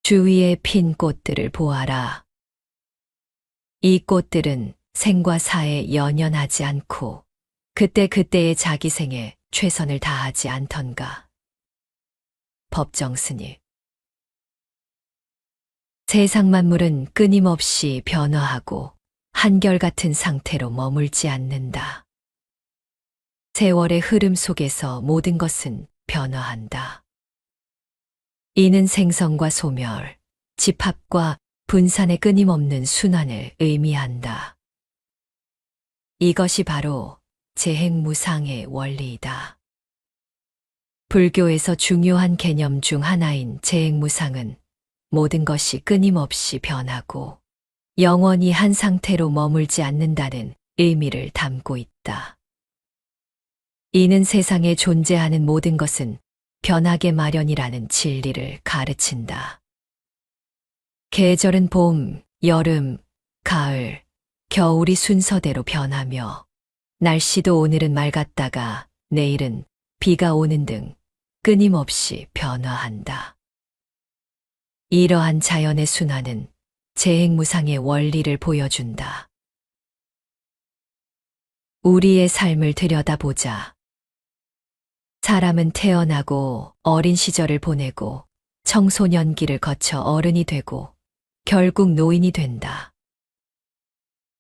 주위에 핀 꽃들을 보아라. 이 꽃들은 생과 사에 연연하지 않고 그때그때의 자기 생에 최선을 다하지 않던가. 법정스님. 세상 만물은 끊임없이 변화하고 한결같은 상태로 머물지 않는다. 세월의 흐름 속에서 모든 것은 변화한다. 이는 생성과 소멸, 집합과 분산의 끊임없는 순환을 의미한다. 이것이 바로 재행무상의 원리이다. 불교에서 중요한 개념 중 하나인 재행무상은 모든 것이 끊임없이 변하고 영원히 한 상태로 머물지 않는다는 의미를 담고 있다. 이는 세상에 존재하는 모든 것은 변하게 마련이라는 진리를 가르친다. 계절은 봄, 여름, 가을, 겨울이 순서대로 변하며 날씨도 오늘은 맑았다가 내일은 비가 오는 등 끊임없이 변화한다. 이러한 자연의 순환은 재행무상의 원리를 보여준다. 우리의 삶을 들여다보자. 사람은 태어나고 어린 시절을 보내고 청소년기를 거쳐 어른이 되고 결국 노인이 된다.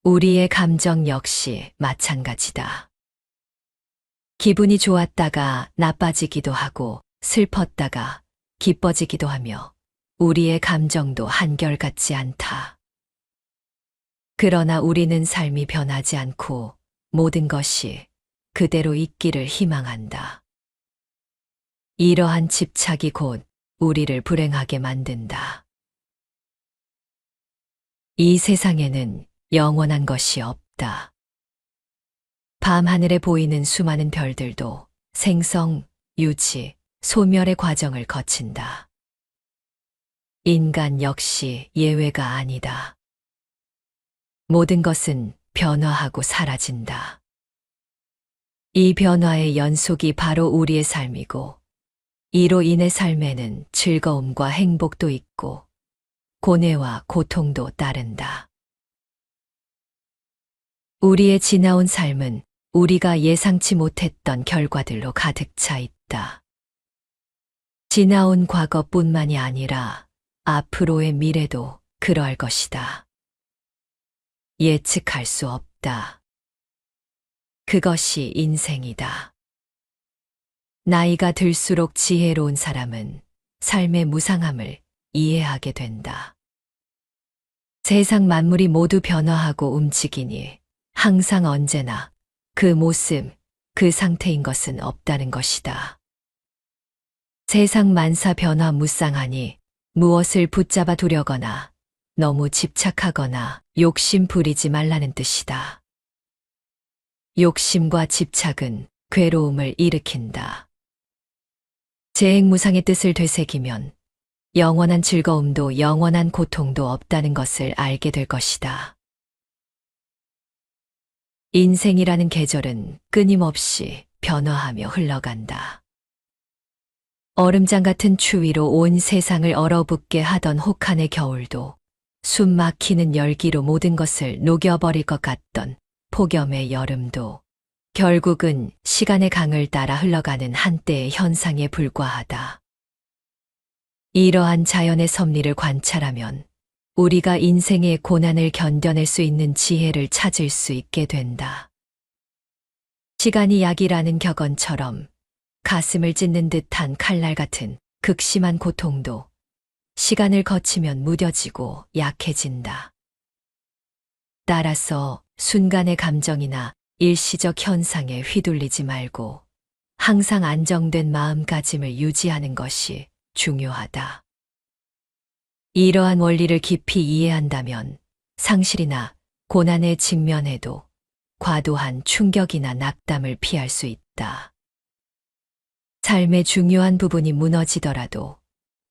우리의 감정 역시 마찬가지다. 기분이 좋았다가 나빠지기도 하고 슬펐다가 기뻐지기도 하며 우리의 감정도 한결같지 않다. 그러나 우리는 삶이 변하지 않고 모든 것이 그대로 있기를 희망한다. 이러한 집착이 곧 우리를 불행하게 만든다. 이 세상에는 영원한 것이 없다. 밤하늘에 보이는 수많은 별들도 생성, 유지, 소멸의 과정을 거친다. 인간 역시 예외가 아니다. 모든 것은 변화하고 사라진다. 이 변화의 연속이 바로 우리의 삶이고 이로 인해 삶에는 즐거움과 행복도 있고 고뇌와 고통도 따른다. 우리의 지나온 삶은 우리가 예상치 못했던 결과들로 가득 차 있다. 지나온 과거뿐만이 아니라 앞으로의 미래도 그러할 것이다. 예측할 수 없다. 그것이 인생이다. 나이가 들수록 지혜로운 사람은 삶의 무상함을 이해하게 된다. 세상 만물이 모두 변화하고 움직이니 항상 언제나 그 모습, 그 상태인 것은 없다는 것이다. 세상 만사 변화 무쌍하니 무엇을 붙잡아 두려거나 너무 집착하거나 욕심 부리지 말라는 뜻이다. 욕심과 집착은 괴로움을 일으킨다. 재행무상의 뜻을 되새기면 영원한 즐거움도 영원한 고통도 없다는 것을 알게 될 것이다. 인생이라는 계절은 끊임없이 변화하며 흘러간다. 얼음장 같은 추위로 온 세상을 얼어붙게 하던 혹한의 겨울도 숨 막히는 열기로 모든 것을 녹여버릴 것 같던 폭염의 여름도 결국은 시간의 강을 따라 흘러가는 한때의 현상에 불과하다. 이러한 자연의 섭리를 관찰하면 우리가 인생의 고난을 견뎌낼 수 있는 지혜를 찾을 수 있게 된다. 시간이 약이라는 격언처럼 가슴을 찢는 듯한 칼날 같은 극심한 고통도 시간을 거치면 무뎌지고 약해진다. 따라서 순간의 감정이나 일시적 현상에 휘둘리지 말고 항상 안정된 마음가짐을 유지하는 것이 중요하다. 이러한 원리를 깊이 이해한다면 상실이나 고난에 직면해도 과도한 충격이나 낙담을 피할 수 있다. 삶의 중요한 부분이 무너지더라도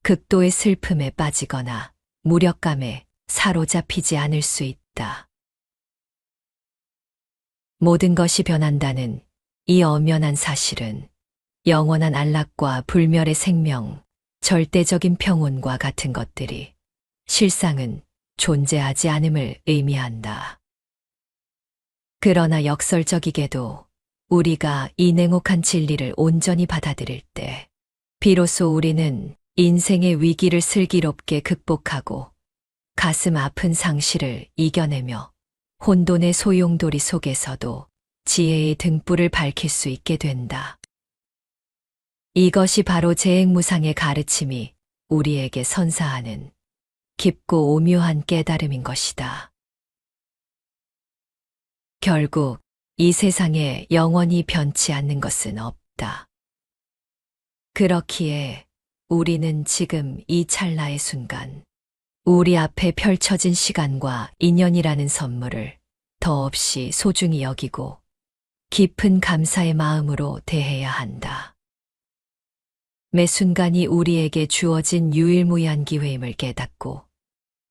극도의 슬픔에 빠지거나 무력감에 사로잡히지 않을 수 있다. 모든 것이 변한다는 이 엄연한 사실은 영원한 안락과 불멸의 생명, 절대적인 평온과 같은 것들이 실상은 존재하지 않음을 의미한다. 그러나 역설적이게도 우리가 이 냉혹한 진리를 온전히 받아들일 때, 비로소 우리는 인생의 위기를 슬기롭게 극복하고 가슴 아픈 상실을 이겨내며 혼돈의 소용돌이 속에서도 지혜의 등불을 밝힐 수 있게 된다. 이것이 바로 재행무상의 가르침이 우리에게 선사하는 깊고 오묘한 깨달음인 것이다. 결국 이 세상에 영원히 변치 않는 것은 없다. 그렇기에 우리는 지금 이 찰나의 순간, 우리 앞에 펼쳐진 시간과 인연이라는 선물을 더없이 소중히 여기고 깊은 감사의 마음으로 대해야 한다. 매 순간이 우리에게 주어진 유일무이한 기회임을 깨닫고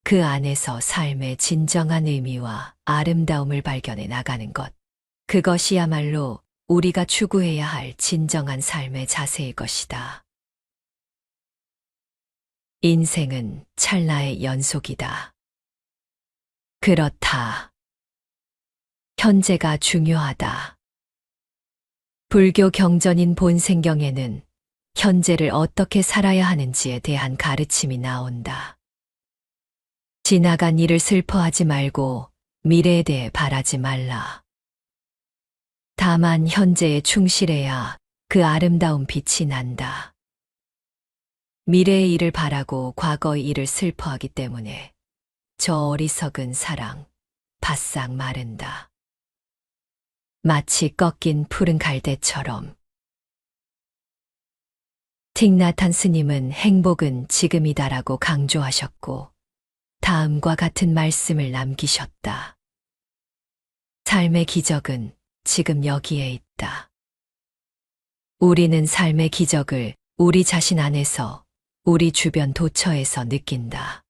그 안에서 삶의 진정한 의미와 아름다움을 발견해 나가는 것. 그것이야말로 우리가 추구해야 할 진정한 삶의 자세일 것이다. 인생은 찰나의 연속이다. 그렇다. 현재가 중요하다. 불교 경전인 본생경에는 현재를 어떻게 살아야 하는지에 대한 가르침이 나온다. 지나간 일을 슬퍼하지 말고 미래에 대해 바라지 말라. 다만 현재에 충실해야 그 아름다운 빛이 난다. 미래의 일을 바라고 과거의 일을 슬퍼하기 때문에 저 어리석은 사랑 바싹 마른다. 마치 꺾인 푸른 갈대처럼. 틱나탄 스님은 행복은 지금이다라고 강조하셨고 다음과 같은 말씀을 남기셨다. 삶의 기적은 지금 여기에 있다. 우리는 삶의 기적을 우리 자신 안에서, 우리 주변 도처에서 느낀다.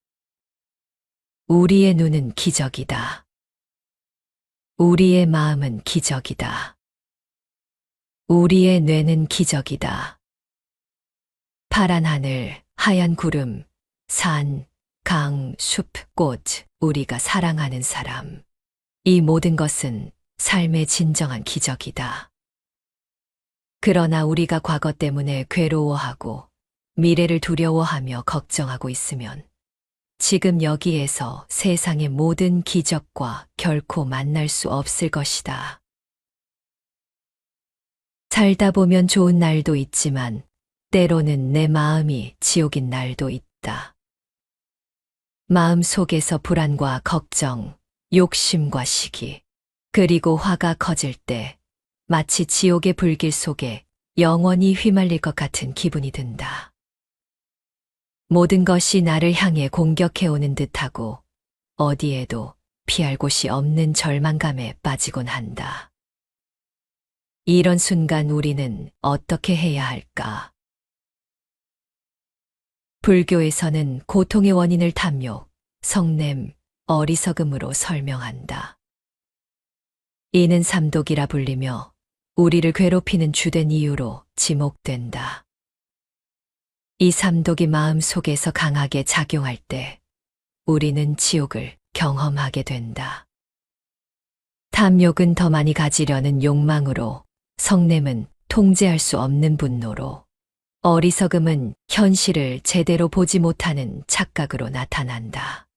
우리의 눈은 기적이다. 우리의 마음은 기적이다. 우리의 뇌는 기적이다. 파란 하늘, 하얀 구름, 산, 강, 숲, 꽃, 우리가 사랑하는 사람. 이 모든 것은 삶의 진정한 기적이다. 그러나 우리가 과거 때문에 괴로워하고 미래를 두려워하며 걱정하고 있으면 지금 여기에서 세상의 모든 기적과 결코 만날 수 없을 것이다. 살다 보면 좋은 날도 있지만 때로는 내 마음이 지옥인 날도 있다. 마음 속에서 불안과 걱정, 욕심과 시기, 그리고 화가 커질 때 마치 지옥의 불길 속에 영원히 휘말릴 것 같은 기분이 든다. 모든 것이 나를 향해 공격해오는 듯하고 어디에도 피할 곳이 없는 절망감에 빠지곤 한다. 이런 순간 우리는 어떻게 해야 할까? 불교에서는 고통의 원인을 탐욕, 성냄, 어리석음으로 설명한다. 이는 삼독이라 불리며 우리를 괴롭히는 주된 이유로 지목된다. 이 삼독이 마음 속에서 강하게 작용할 때 우리는 지옥을 경험하게 된다. 탐욕은 더 많이 가지려는 욕망으로, 성냄은 통제할 수 없는 분노로, 어리석음은 현실을 제대로 보지 못하는 착각으로 나타난다.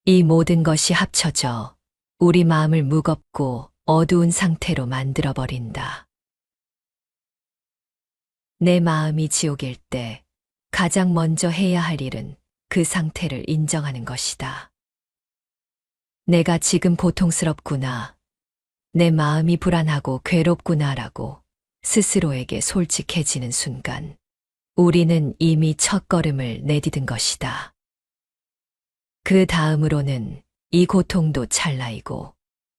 이 모든 것이 합쳐져 우리 마음을 무겁고 어두운 상태로 만들어버린다. 내 마음이 지옥일 때 가장 먼저 해야 할 일은 그 상태를 인정하는 것이다. 내가 지금 고통스럽구나. 내 마음이 불안하고 괴롭구나라고 스스로에게 솔직해지는 순간 우리는 이미 첫걸음을 내디딘 것이다. 그 다음으로는 이 고통도 찰나이고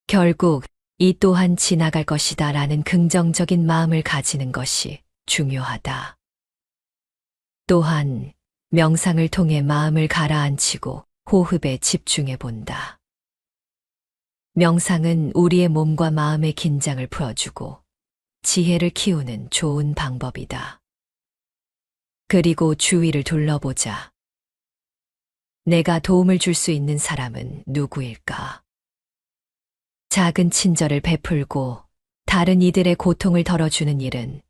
결국 이 또한 지나갈 것이다 라는 긍정적인 마음을 가지는 것이 중요하다. 또한 명상을 통해 마음을 가라앉히고 호흡에 집중해 본다. 명상은 우리의 몸과 마음의 긴장을 풀어주고 지혜를 키우는 좋은 방법이다. 그리고 주위를 둘러보자. 내가 도움을 줄 수 있는 사람은 누구일까? 작은 친절을 베풀고 다른 이들의 고통을 덜어주는 일은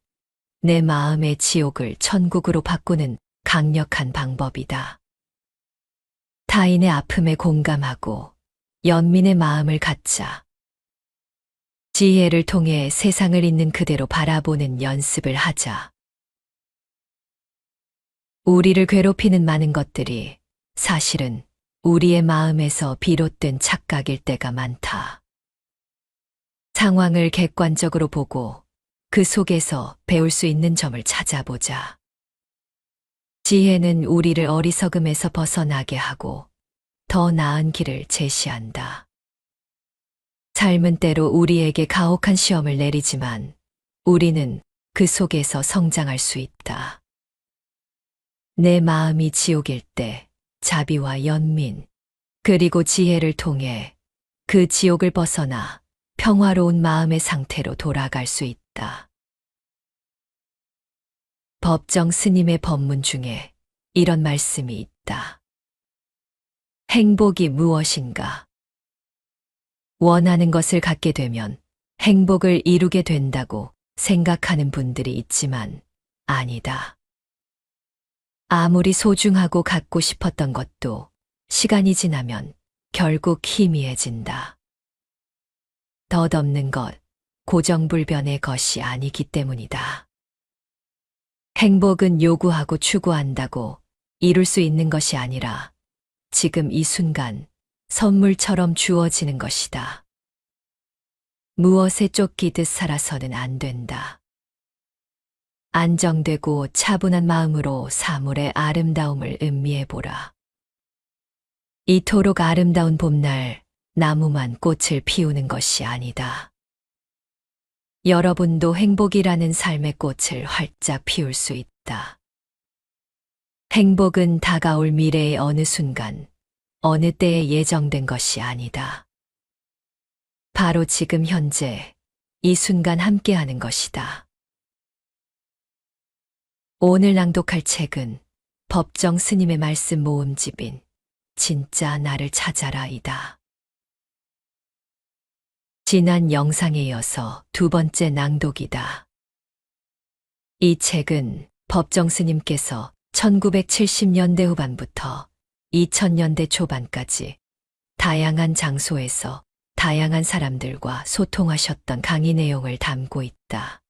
내 마음의 지옥을 천국으로 바꾸는 강력한 방법이다. 타인의 아픔에 공감하고 연민의 마음을 갖자. 지혜를 통해 세상을 있는 그대로 바라보는 연습을 하자. 우리를 괴롭히는 많은 것들이 사실은 우리의 마음에서 비롯된 착각일 때가 많다. 상황을 객관적으로 보고 그 속에서 배울 수 있는 점을 찾아보자. 지혜는 우리를 어리석음에서 벗어나게 하고 더 나은 길을 제시한다. 삶은 때로 우리에게 가혹한 시험을 내리지만 우리는 그 속에서 성장할 수 있다. 내 마음이 지옥일 때 자비와 연민, 그리고 지혜를 통해 그 지옥을 벗어나 평화로운 마음의 상태로 돌아갈 수 있다. 법정 스님의 법문 중에 이런 말씀이 있다. 행복이 무엇인가? 원하는 것을 갖게 되면 행복을 이루게 된다고 생각하는 분들이 있지만 아니다. 아무리 소중하고 갖고 싶었던 것도 시간이 지나면 결국 희미해진다. 덧없는 것, 고정불변의 것이 아니기 때문이다. 행복은 요구하고 추구한다고 이룰 수 있는 것이 아니라 지금 이 순간 선물처럼 주어지는 것이다. 무엇에 쫓기듯 살아서는 안 된다. 안정되고 차분한 마음으로 사물의 아름다움을 음미해보라. 이토록 아름다운 봄날 나무만 꽃을 피우는 것이 아니다. 여러분도 행복이라는 삶의 꽃을 활짝 피울 수 있다. 행복은 다가올 미래의 어느 순간, 어느 때에 예정된 것이 아니다. 바로 지금 현재, 이 순간 함께하는 것이다. 오늘 낭독할 책은 법정 스님의 말씀 모음집인 진짜 나를 찾아라이다. 지난 영상에 이어서 두 번째 낭독이다. 이 책은 법정 스님께서 1970년대 후반부터 2000년대 초반까지 다양한 장소에서 다양한 사람들과 소통하셨던 강의 내용을 담고 있다.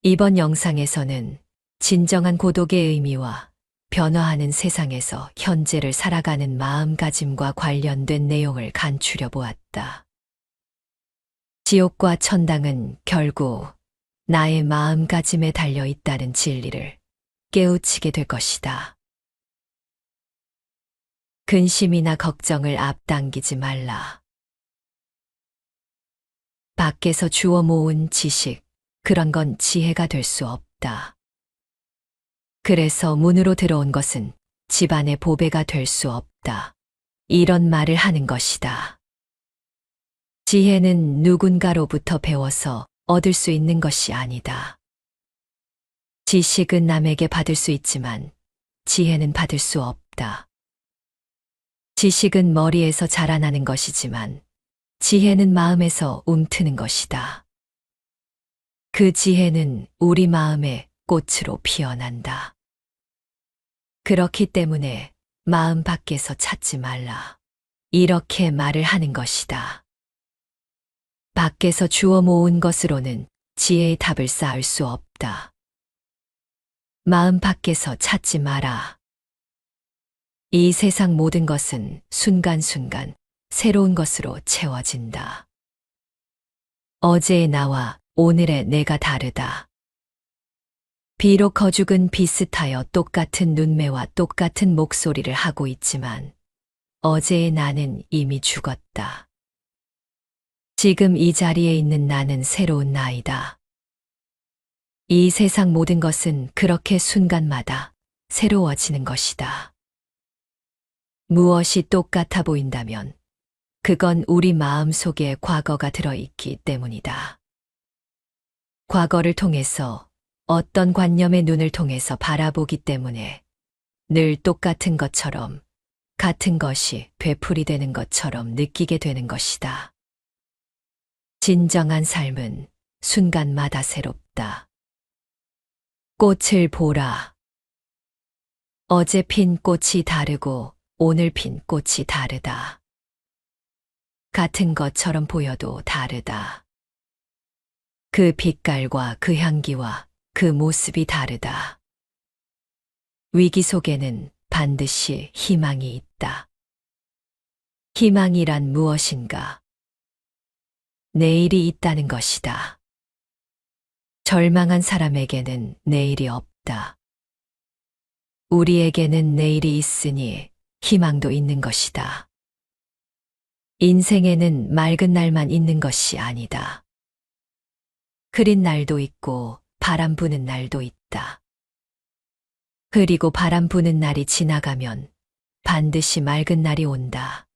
이번 영상에서는 진정한 고독의 의미와 변화하는 세상에서 현재를 살아가는 마음가짐과 관련된 내용을 간추려 보았다. 지옥과 천당은 결국 나의 마음가짐에 달려 있다는 진리를 깨우치게 될 것이다. 근심이나 걱정을 앞당기지 말라. 밖에서 주워 모은 지식, 그런 건 지혜가 될 수 없다. 그래서 문으로 들어온 것은 집안의 보배가 될 수 없다. 이런 말을 하는 것이다. 지혜는 누군가로부터 배워서 얻을 수 있는 것이 아니다. 지식은 남에게 받을 수 있지만 지혜는 받을 수 없다. 지식은 머리에서 자라나는 것이지만 지혜는 마음에서 움트는 것이다. 그 지혜는 우리 마음의 꽃으로 피어난다. 그렇기 때문에 마음 밖에서 찾지 말라. 이렇게 말을 하는 것이다. 밖에서 주워 모은 것으로는 지혜의 답을 쌓을 수 없다. 마음 밖에서 찾지 마라. 이 세상 모든 것은 순간순간 새로운 것으로 채워진다. 어제의 나와 오늘의 내가 다르다. 비록 거죽은 비슷하여 똑같은 눈매와 똑같은 목소리를 하고 있지만 어제의 나는 이미 죽었다. 지금 이 자리에 있는 나는 새로운 나이다. 이 세상 모든 것은 그렇게 순간마다 새로워지는 것이다. 무엇이 똑같아 보인다면 그건 우리 마음 속에 과거가 들어있기 때문이다. 과거를 통해서 어떤 관념의 눈을 통해서 바라보기 때문에 늘 똑같은 것처럼, 같은 것이 되풀이 되는 것처럼 느끼게 되는 것이다. 진정한 삶은 순간마다 새롭다. 꽃을 보라. 어제 핀 꽃이 다르고 오늘 핀 꽃이 다르다. 같은 것처럼 보여도 다르다. 그 빛깔과 그 향기와 그 모습이 다르다. 위기 속에는 반드시 희망이 있다. 희망이란 무엇인가? 내일이 있다는 것이다. 절망한 사람에게는 내일이 없다. 우리에게는 내일이 있으니 희망도 있는 것이다. 인생에는 맑은 날만 있는 것이 아니다. 흐린 날도 있고 바람 부는 날도 있다. 흐리고 바람 부는 날이 지나가면 반드시 맑은 날이 온다.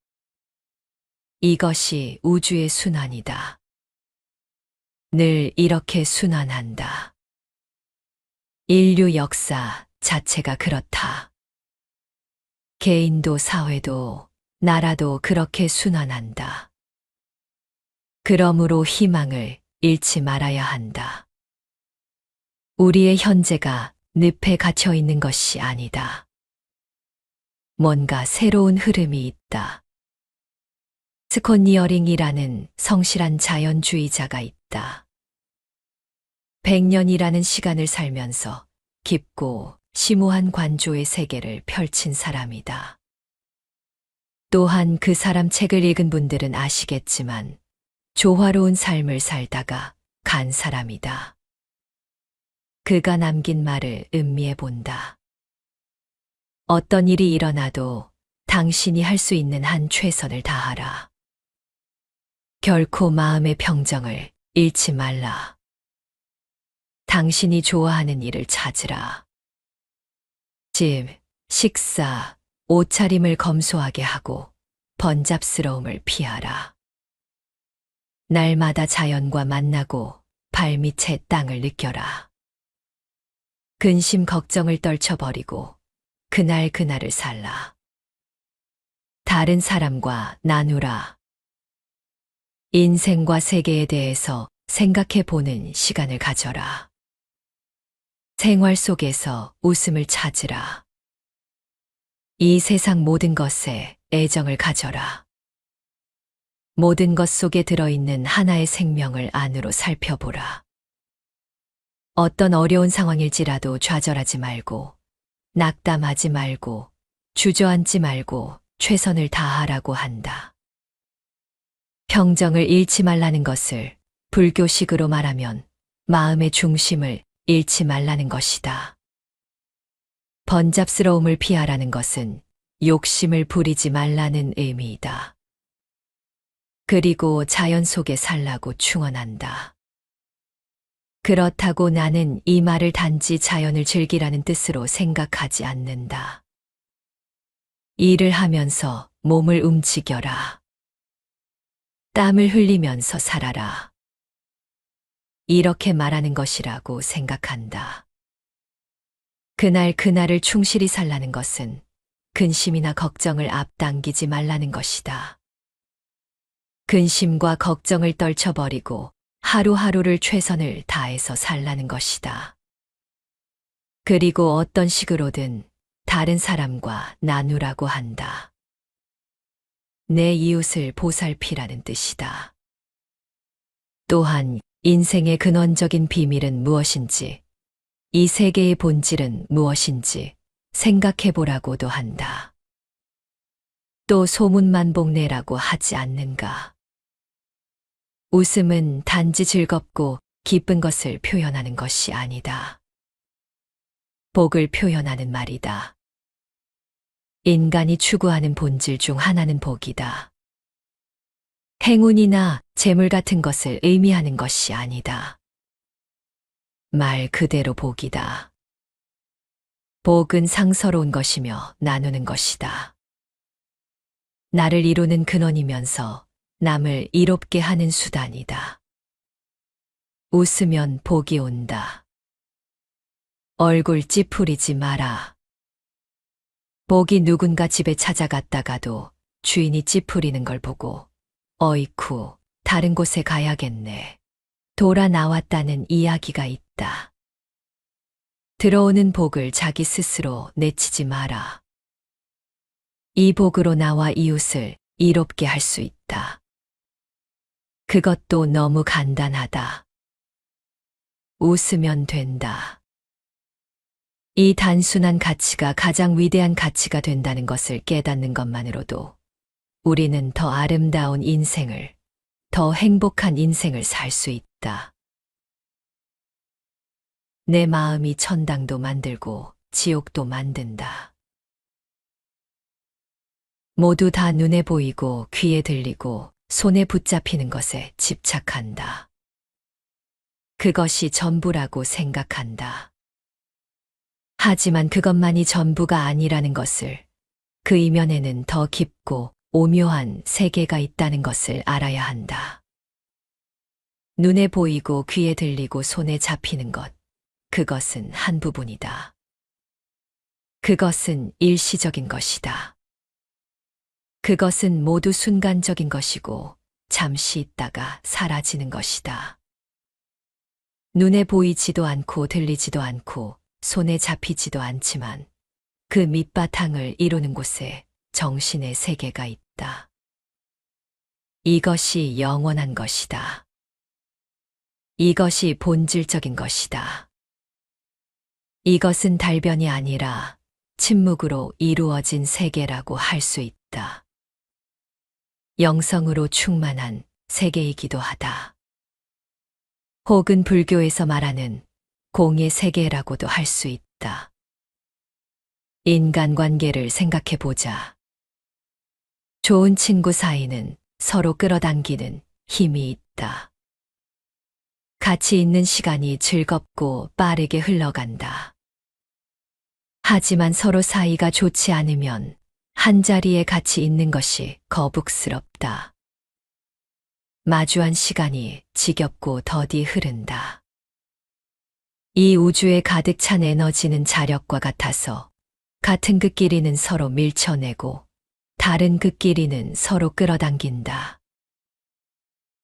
이것이 우주의 순환이다. 늘 이렇게 순환한다. 인류 역사 자체가 그렇다. 개인도 사회도 나라도 그렇게 순환한다. 그러므로 희망을 잃지 말아야 한다. 우리의 현재가 늪에 갇혀 있는 것이 아니다. 뭔가 새로운 흐름이 있다. 스콘니어링이라는 성실한 자연주의자가 있다. 100년이라는 시간을 살면서 깊고 심오한 관조의 세계를 펼친 사람이다. 또한 그 사람 책을 읽은 분들은 아시겠지만 조화로운 삶을 살다가 간 사람이다. 그가 남긴 말을 음미해 본다. 어떤 일이 일어나도 당신이 할 수 있는 한 최선을 다하라. 결코 마음의 평정을 잃지 말라. 당신이 좋아하는 일을 찾으라. 집, 식사, 옷차림을 검소하게 하고 번잡스러움을 피하라. 날마다 자연과 만나고 발밑의 땅을 느껴라. 근심 걱정을 떨쳐버리고 그날그날을 살라. 다른 사람과 나누라. 인생과 세계에 대해서 생각해 보는 시간을 가져라. 생활 속에서 웃음을 찾으라. 이 세상 모든 것에 애정을 가져라. 모든 것 속에 들어있는 하나의 생명을 안으로 살펴보라. 어떤 어려운 상황일지라도 좌절하지 말고, 낙담하지 말고, 주저앉지 말고 최선을 다하라고 한다. 평정을 잃지 말라는 것을 불교식으로 말하면 마음의 중심을 잃지 말라는 것이다. 번잡스러움을 피하라는 것은 욕심을 부리지 말라는 의미이다. 그리고 자연 속에 살라고 충언한다. 그렇다고 나는 이 말을 단지 자연을 즐기라는 뜻으로 생각하지 않는다. 일을 하면서 몸을 움직여라. 땀을 흘리면서 살아라. 이렇게 말하는 것이라고 생각한다. 그날을 충실히 살라는 것은 근심이나 걱정을 앞당기지 말라는 것이다. 근심과 걱정을 떨쳐버리고 하루하루를 최선을 다해서 살라는 것이다. 그리고 어떤 식으로든 다른 사람과 나누라고 한다. 내 이웃을 보살피라는 뜻이다. 또한 인생의 근원적인 비밀은 무엇인지, 이 세계의 본질은 무엇인지 생각해 보라고도 한다. 또 소문만복내라고 하지 않는가. 웃음은 단지 즐겁고 기쁜 것을 표현하는 것이 아니다. 복을 표현하는 말이다. 인간이 추구하는 본질 중 하나는 복이다. 행운이나 재물 같은 것을 의미하는 것이 아니다. 말 그대로 복이다. 복은 상서로운 것이며 나누는 것이다. 나를 이루는 근원이면서 남을 이롭게 하는 수단이다. 웃으면 복이 온다. 얼굴 찌푸리지 마라. 복이 누군가 집에 찾아갔다가도 주인이 찌푸리는 걸 보고 어이쿠, 다른 곳에 가야겠네. 돌아 나왔다는 이야기가 있다. 들어오는 복을 자기 스스로 내치지 마라. 이 복으로 나와 이웃을 이롭게 할 수 있다. 그것도 너무 간단하다. 웃으면 된다. 이 단순한 가치가 가장 위대한 가치가 된다는 것을 깨닫는 것만으로도 우리는 더 아름다운 인생을, 더 행복한 인생을 살 수 있다. 내 마음이 천당도 만들고 지옥도 만든다. 모두 다 눈에 보이고 귀에 들리고 손에 붙잡히는 것에 집착한다. 그것이 전부라고 생각한다. 하지만 그것만이 전부가 아니라는 것을, 그 이면에는 더 깊고 오묘한 세계가 있다는 것을 알아야 한다. 눈에 보이고 귀에 들리고 손에 잡히는 것, 그것은 한 부분이다. 그것은 일시적인 것이다. 그것은 모두 순간적인 것이고 잠시 있다가 사라지는 것이다. 눈에 보이지도 않고 들리지도 않고 손에 잡히지도 않지만 그 밑바탕을 이루는 곳에 정신의 세계가 있다. 이것이 영원한 것이다. 이것이 본질적인 것이다. 이것은 달변이 아니라 침묵으로 이루어진 세계라고 할 수 있다. 영성으로 충만한 세계이기도 하다. 혹은 불교에서 말하는 공의 세계라고도 할 수 있다. 인간관계를 생각해 보자. 좋은 친구 사이는 서로 끌어당기는 힘이 있다. 같이 있는 시간이 즐겁고 빠르게 흘러간다. 하지만 서로 사이가 좋지 않으면 한자리에 같이 있는 것이 거북스럽다. 마주한 시간이 지겹고 더디 흐른다. 이 우주에 가득 찬 에너지는 자력과 같아서 같은 극끼리는 서로 밀쳐내고 다른 극끼리는 서로 끌어당긴다.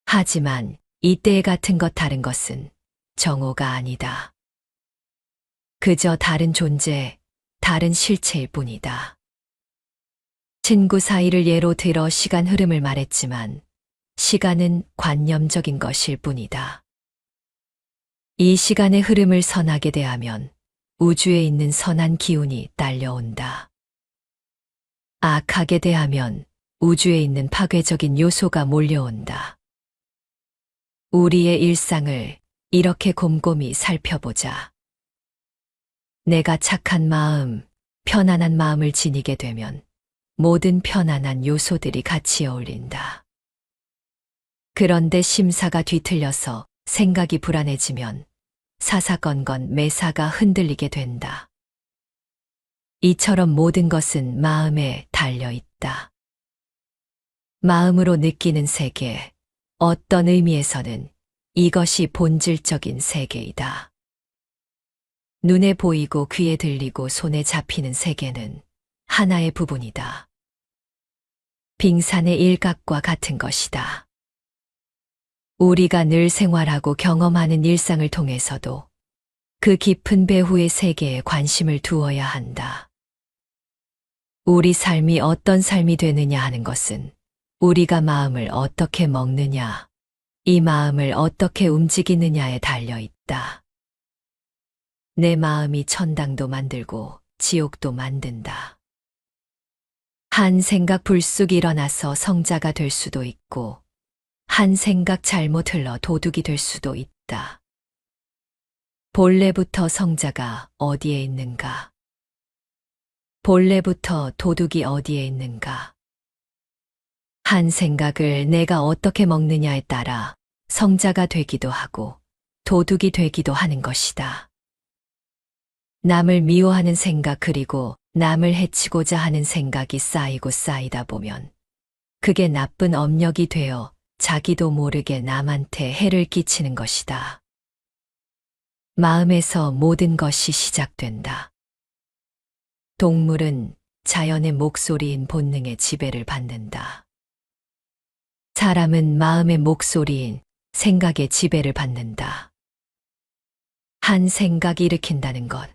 하지만 이때의 같은 것 다른 것은 정오가 아니다. 그저 다른 존재, 다른 실체일 뿐이다. 친구 사이를 예로 들어 시간 흐름을 말했지만 시간은 관념적인 것일 뿐이다. 이 시간의 흐름을 선하게 대하면 우주에 있는 선한 기운이 딸려온다. 악하게 대하면 우주에 있는 파괴적인 요소가 몰려온다. 우리의 일상을 이렇게 곰곰이 살펴보자. 내가 착한 마음, 편안한 마음을 지니게 되면 모든 편안한 요소들이 같이 어울린다. 그런데 심사가 뒤틀려서 생각이 불안해지면 사사건건 매사가 흔들리게 된다. 이처럼 모든 것은 마음에 달려 있다. 마음으로 느끼는 세계, 어떤 의미에서는 이것이 본질적인 세계이다. 눈에 보이고 귀에 들리고 손에 잡히는 세계는 하나의 부분이다. 빙산의 일각과 같은 것이다. 우리가 늘 생활하고 경험하는 일상을 통해서도 그 깊은 배후의 세계에 관심을 두어야 한다. 우리 삶이 어떤 삶이 되느냐 하는 것은 우리가 마음을 어떻게 먹느냐, 이 마음을 어떻게 움직이느냐에 달려 있다. 내 마음이 천당도 만들고 지옥도 만든다. 한 생각 불쑥 일어나서 성자가 될 수도 있고 한 생각 잘못 흘러 도둑이 될 수도 있다. 본래부터 성자가 어디에 있는가? 본래부터 도둑이 어디에 있는가? 한 생각을 내가 어떻게 먹느냐에 따라 성자가 되기도 하고 도둑이 되기도 하는 것이다. 남을 미워하는 생각 그리고 남을 해치고자 하는 생각이 쌓이고 쌓이다 보면 그게 나쁜 업력이 되어 자기도 모르게 남한테 해를 끼치는 것이다. 마음에서 모든 것이 시작된다. 동물은 자연의 목소리인 본능의 지배를 받는다. 사람은 마음의 목소리인 생각의 지배를 받는다. 한 생각이 일으킨다는 것,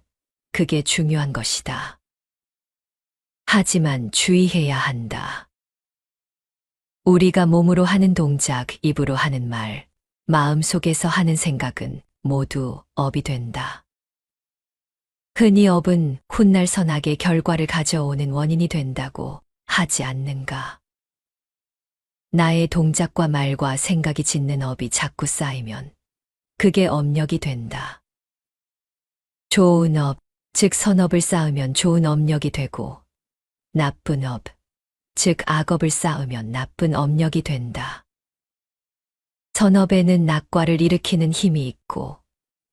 그게 중요한 것이다. 하지만 주의해야 한다. 우리가 몸으로 하는 동작, 입으로 하는 말, 마음속에서 하는 생각은 모두 업이 된다. 흔히 업은 훗날 선악의 결과를 가져오는 원인이 된다고 하지 않는가? 나의 동작과 말과 생각이 짓는 업이 자꾸 쌓이면 그게 업력이 된다. 좋은 업, 즉 선업을 쌓으면 좋은 업력이 되고 나쁜 업, 즉 악업을 쌓으면 나쁜 업력이 된다. 선업에는 낙과를 일으키는 힘이 있고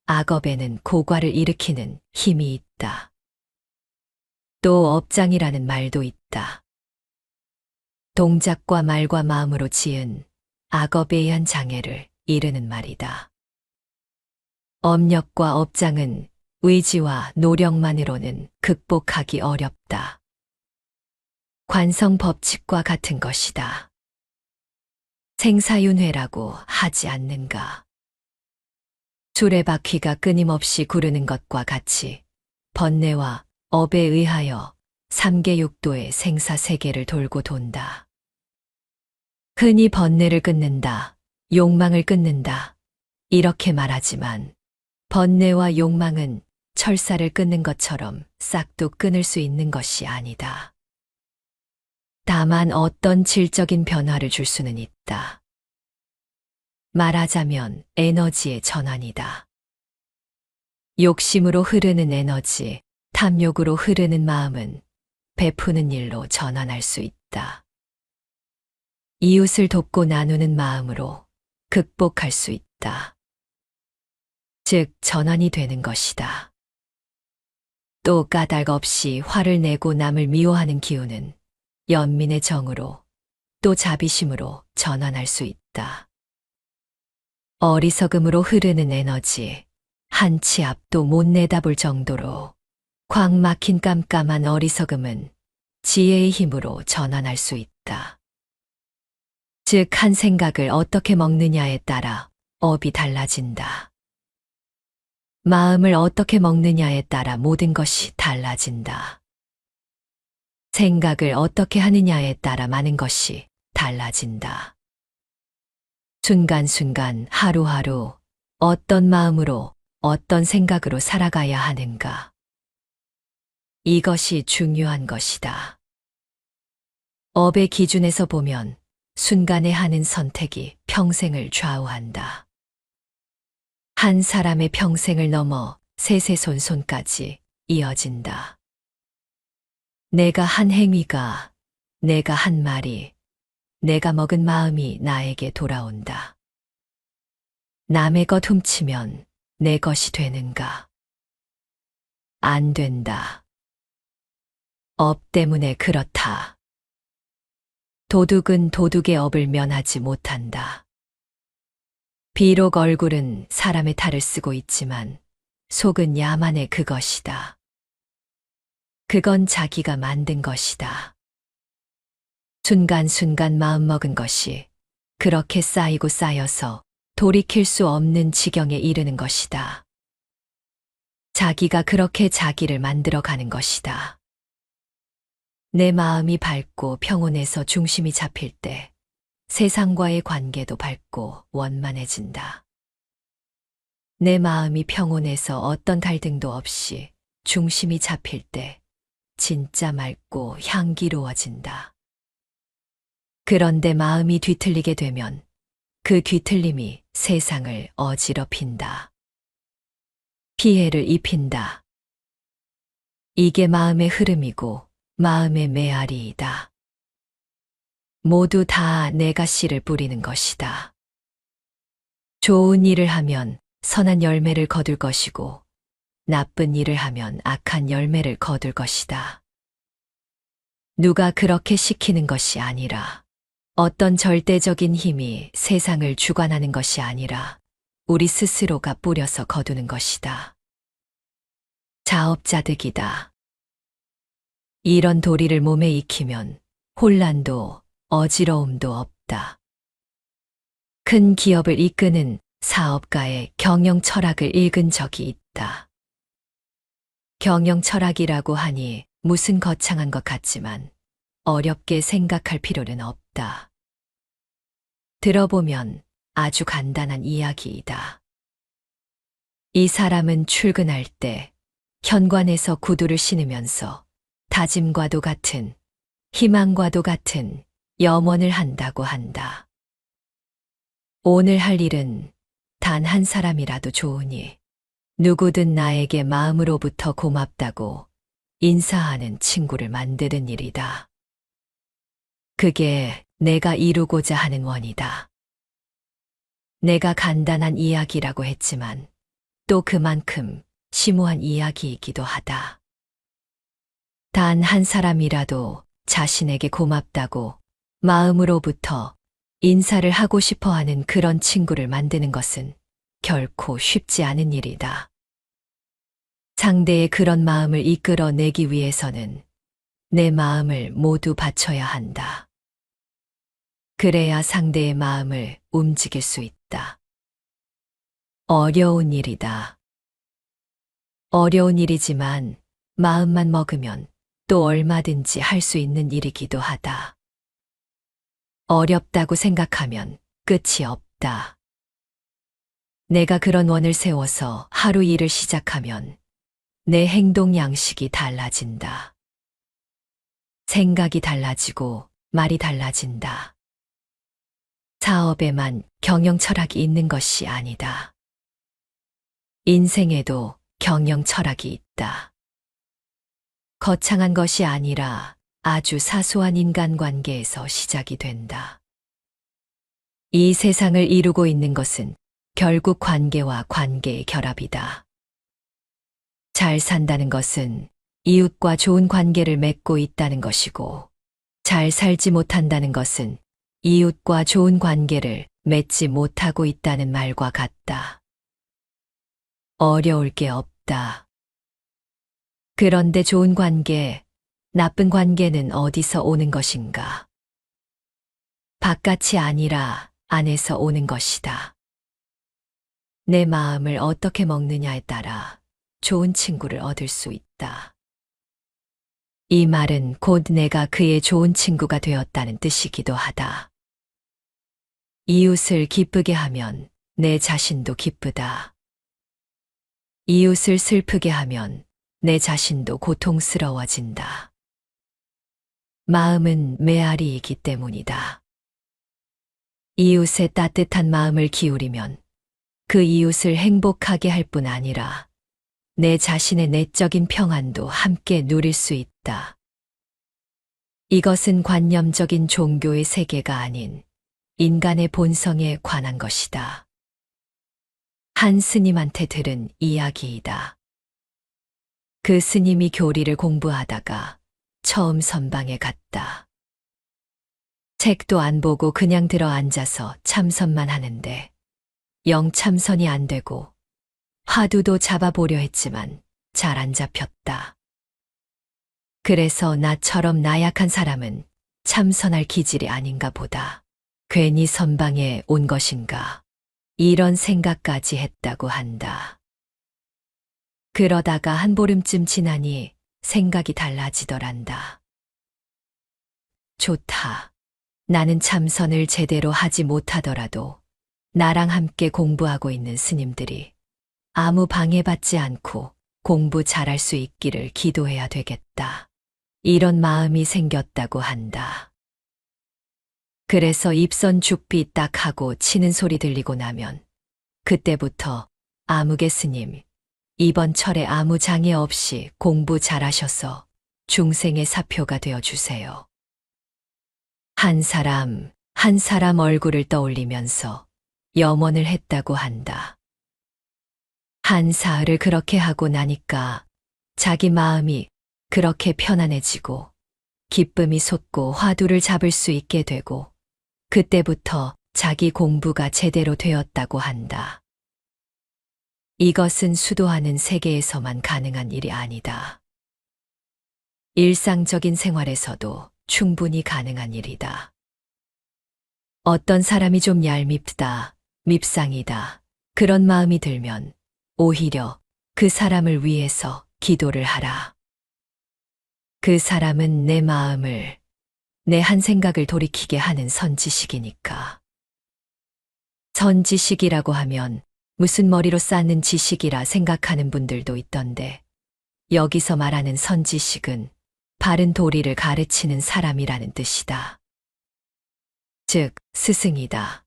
악업에는 고과를 일으키는 힘이 있다. 또 업장이라는 말도 있다. 동작과 말과 마음으로 지은 악업에 의한 장애를 이르는 말이다. 업력과 업장은 의지와 노력만으로는 극복하기 어렵다. 관성 법칙과 같은 것이다. 생사윤회라고 하지 않는가? 수레바퀴가 끊임없이 구르는 것과 같이 번뇌와 업에 의하여 삼계육도의 생사세계를 돌고 돈다. 흔히 번뇌를 끊는다, 욕망을 끊는다, 이렇게 말하지만 번뇌와 욕망은 철사를 끊는 것처럼 싹도 끊을 수 있는 것이 아니다. 다만 어떤 질적인 변화를 줄 수는 있다. 말하자면 에너지의 전환이다. 욕심으로 흐르는 에너지, 탐욕으로 흐르는 마음은 베푸는 일로 전환할 수 있다. 이웃을 돕고 나누는 마음으로 극복할 수 있다. 즉, 전환이 되는 것이다. 또 까닭 없이 화를 내고 남을 미워하는 기운은 연민의 정으로 또 자비심으로 전환할 수 있다. 어리석음으로 흐르는 에너지, 한 치 앞도 못 내다볼 정도로 꽉 막힌 깜깜한 어리석음은 지혜의 힘으로 전환할 수 있다. 즉, 한 생각을 어떻게 먹느냐에 따라 업이 달라진다. 마음을 어떻게 먹느냐에 따라 모든 것이 달라진다. 생각을 어떻게 하느냐에 따라 많은 것이 달라진다. 순간순간 하루하루 어떤 마음으로 어떤 생각으로 살아가야 하는가. 이것이 중요한 것이다. 업의 기준에서 보면 순간에 하는 선택이 평생을 좌우한다. 한 사람의 평생을 넘어 세세손손까지 이어진다. 내가 한 행위가, 내가 한 말이, 내가 먹은 마음이 나에게 돌아온다. 남의 것 훔치면 내 것이 되는가? 안 된다. 업 때문에 그렇다. 도둑은 도둑의 업을 면하지 못한다. 비록 얼굴은 사람의 탈을 쓰고 있지만 속은 야만의 그것이다. 그건 자기가 만든 것이다. 순간순간 마음먹은 것이 그렇게 쌓이고 쌓여서 돌이킬 수 없는 지경에 이르는 것이다. 자기가 그렇게 자기를 만들어가는 것이다. 내 마음이 밝고 평온해서 중심이 잡힐 때 세상과의 관계도 밝고 원만해진다. 내 마음이 평온해서 어떤 갈등도 없이 중심이 잡힐 때 진짜 맑고 향기로워진다. 그런데 마음이 뒤틀리게 되면 그 뒤틀림이 세상을 어지럽힌다. 피해를 입힌다. 이게 마음의 흐름이고 마음의 메아리이다. 모두 다 내가 씨를 뿌리는 것이다. 좋은 일을 하면 선한 열매를 거둘 것이고 나쁜 일을 하면 악한 열매를 거둘 것이다. 누가 그렇게 시키는 것이 아니라 어떤 절대적인 힘이 세상을 주관하는 것이 아니라 우리 스스로가 뿌려서 거두는 것이다. 자업자득이다. 이런 도리를 몸에 익히면 혼란도 어지러움도 없다. 큰 기업을 이끄는 사업가의 경영 철학을 읽은 적이 있다. 경영 철학이라고 하니 무슨 거창한 것 같지만 어렵게 생각할 필요는 없다. 들어보면 아주 간단한 이야기이다. 이 사람은 출근할 때 현관에서 구두를 신으면서 다짐과도 같은, 희망과도 같은 염원을 한다고 한다. 오늘 할 일은 단 한 사람이라도 좋으니 누구든 나에게 마음으로부터 고맙다고 인사하는 친구를 만드는 일이다. 그게 내가 이루고자 하는 원이다. 내가 간단한 이야기라고 했지만 또 그만큼 심오한 이야기이기도 하다. 단 한 사람이라도 자신에게 고맙다고 마음으로부터 인사를 하고 싶어 하는 그런 친구를 만드는 것은 결코 쉽지 않은 일이다. 상대의 그런 마음을 이끌어내기 위해서는 내 마음을 모두 바쳐야 한다. 그래야 상대의 마음을 움직일 수 있다. 어려운 일이다. 어려운 일이지만 마음만 먹으면 또 얼마든지 할 수 있는 일이기도 하다. 어렵다고 생각하면 끝이 없다. 내가 그런 원을 세워서 하루 일을 시작하면 내 행동 양식이 달라진다. 생각이 달라지고 말이 달라진다. 사업에만 경영 철학이 있는 것이 아니다. 인생에도 경영 철학이 있다. 거창한 것이 아니라 아주 사소한 인간관계에서 시작이 된다. 이 세상을 이루고 있는 것은 결국 관계와 관계의 결합이다. 잘 산다는 것은 이웃과 좋은 관계를 맺고 있다는 것이고, 잘 살지 못한다는 것은 이웃과 좋은 관계를 맺지 못하고 있다는 말과 같다. 어려울 게 없다. 그런데 좋은 관계, 나쁜 관계는 어디서 오는 것인가? 바깥이 아니라 안에서 오는 것이다. 내 마음을 어떻게 먹느냐에 따라 좋은 친구를 얻을 수 있다. 이 말은 곧 내가 그의 좋은 친구가 되었다는 뜻이기도 하다. 이웃을 기쁘게 하면 내 자신도 기쁘다. 이웃을 슬프게 하면 내 자신도 고통스러워진다. 마음은 메아리이기 때문이다. 이웃의 따뜻한 마음을 기울이면 그 이웃을 행복하게 할 뿐 아니라 내 자신의 내적인 평안도 함께 누릴 수 있다. 이것은 관념적인 종교의 세계가 아닌 인간의 본성에 관한 것이다. 한 스님한테 들은 이야기이다. 그 스님이 교리를 공부하다가 처음 선방에 갔다. 책도 안 보고 그냥 들어 앉아서 참선만 하는데 영 참선이 안 되고 화두도 잡아보려 했지만 잘 안 잡혔다. 그래서 나처럼 나약한 사람은 참선할 기질이 아닌가 보다. 괜히 선방에 온 것인가. 이런 생각까지 했다고 한다. 그러다가 한 보름쯤 지나니 생각이 달라지더란다. 좋다. 나는 참선을 제대로 하지 못하더라도 나랑 함께 공부하고 있는 스님들이 아무 방해받지 않고 공부 잘할 수 있기를 기도해야 되겠다. 이런 마음이 생겼다고 한다. 그래서 입선 죽비 딱 하고 치는 소리 들리고 나면 그때부터 아무개 스님, 이번 철에 아무 장애 없이 공부 잘하셔서 중생의 사표가 되어주세요. 한 사람 한 사람 얼굴을 떠올리면서 염원을 했다고 한다. 한 사흘을 그렇게 하고 나니까 자기 마음이 그렇게 편안해지고 기쁨이 솟고 화두를 잡을 수 있게 되고 그때부터 자기 공부가 제대로 되었다고 한다. 이것은 수도하는 세계에서만 가능한 일이 아니다. 일상적인 생활에서도 충분히 가능한 일이다. 어떤 사람이 좀 얄밉다, 밉상이다, 그런 마음이 들면 오히려 그 사람을 위해서 기도를 하라. 그 사람은 내 마음을, 내 한 생각을 돌이키게 하는 선지식이니까. 선지식이라고 하면 무슨 머리로 쌓는 지식이라 생각하는 분들도 있던데, 여기서 말하는 선지식은 바른 도리를 가르치는 사람이라는 뜻이다. 즉, 스승이다.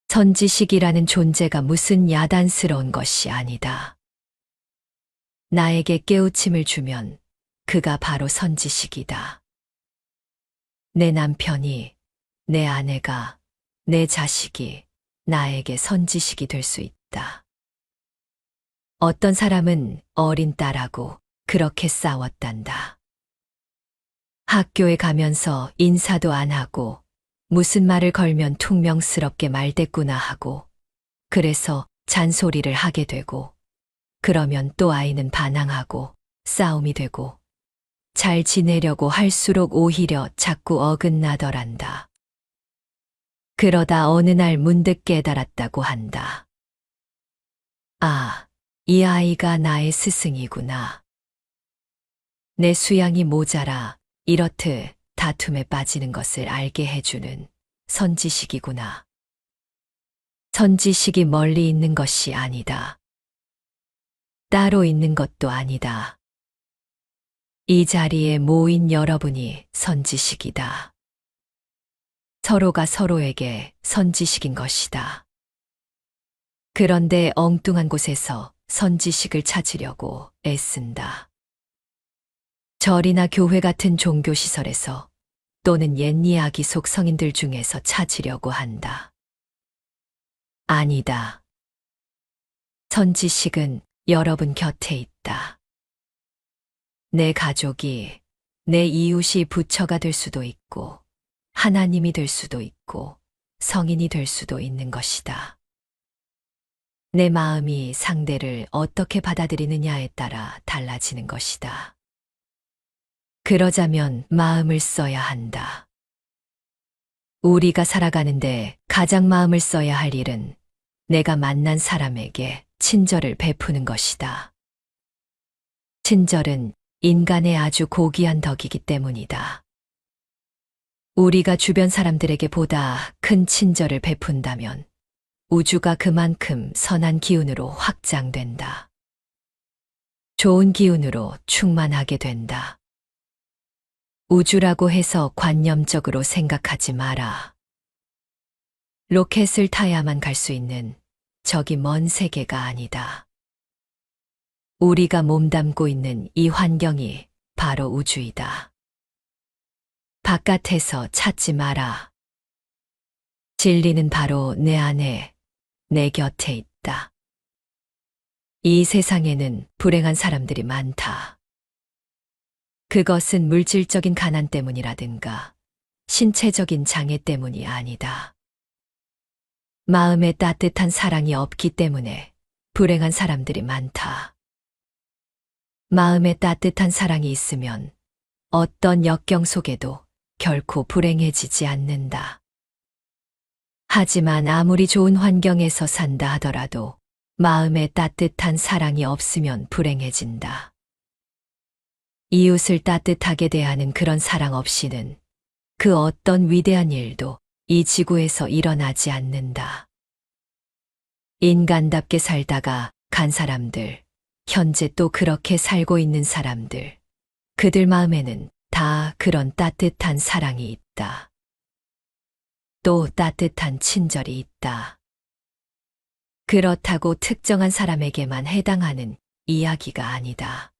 선지식이라는 존재가 무슨 야단스러운 것이 아니다. 나에게 깨우침을 주면 그가 바로 선지식이다. 내 남편이, 내 아내가, 내 자식이 나에게 선지식이 될 수 있다. 어떤 사람은 어린 딸하고 그렇게 싸웠단다. 학교에 가면서 인사도 안 하고 무슨 말을 걸면 퉁명스럽게 말대꾸나 하고, 그래서 잔소리를 하게 되고, 그러면 또 아이는 반항하고 싸움이 되고, 잘 지내려고 할수록 오히려 자꾸 어긋나더란다. 그러다 어느 날 문득 깨달았다고 한다. 아, 이 아이가 나의 스승이구나. 내 수양이 모자라 이렇듯 다툼에 빠지는 것을 알게 해주는 선지식이구나. 선지식이 멀리 있는 것이 아니다. 따로 있는 것도 아니다. 이 자리에 모인 여러분이 선지식이다. 서로가 서로에게 선지식인 것이다. 그런데 엉뚱한 곳에서 선지식을 찾으려고 애쓴다. 절이나 교회 같은 종교시설에서, 또는 옛 이야기 속 성인들 중에서 찾으려고 한다. 아니다. 선지식은 여러분 곁에 있다. 내 가족이, 내 이웃이 부처가 될 수도 있고, 하나님이 될 수도 있고, 성인이 될 수도 있는 것이다. 내 마음이 상대를 어떻게 받아들이느냐에 따라 달라지는 것이다. 그러자면 마음을 써야 한다. 우리가 살아가는데 가장 마음을 써야 할 일은 내가 만난 사람에게 친절을 베푸는 것이다. 친절은 인간의 아주 고귀한 덕이기 때문이다. 우리가 주변 사람들에게 보다 큰 친절을 베푼다면 우주가 그만큼 선한 기운으로 확장된다. 좋은 기운으로 충만하게 된다. 우주라고 해서 관념적으로 생각하지 마라. 로켓을 타야만 갈 수 있는 저기 먼 세계가 아니다. 우리가 몸담고 있는 이 환경이 바로 우주이다. 바깥에서 찾지 마라. 진리는 바로 내 안에, 내 곁에 있다. 이 세상에는 불행한 사람들이 많다. 그것은 물질적인 가난 때문이라든가 신체적인 장애 때문이 아니다. 마음에 따뜻한 사랑이 없기 때문에 불행한 사람들이 많다. 마음에 따뜻한 사랑이 있으면 어떤 역경 속에도 결코 불행해지지 않는다. 하지만 아무리 좋은 환경에서 산다 하더라도 마음에 따뜻한 사랑이 없으면 불행해진다. 이웃을 따뜻하게 대하는 그런 사랑 없이는 그 어떤 위대한 일도 이 지구에서 일어나지 않는다. 인간답게 살다가 간 사람들, 현재 또 그렇게 살고 있는 사람들, 그들 마음에는 다 그런 따뜻한 사랑이 있다. 또 따뜻한 친절이 있다. 그렇다고 특정한 사람에게만 해당하는 이야기가 아니다.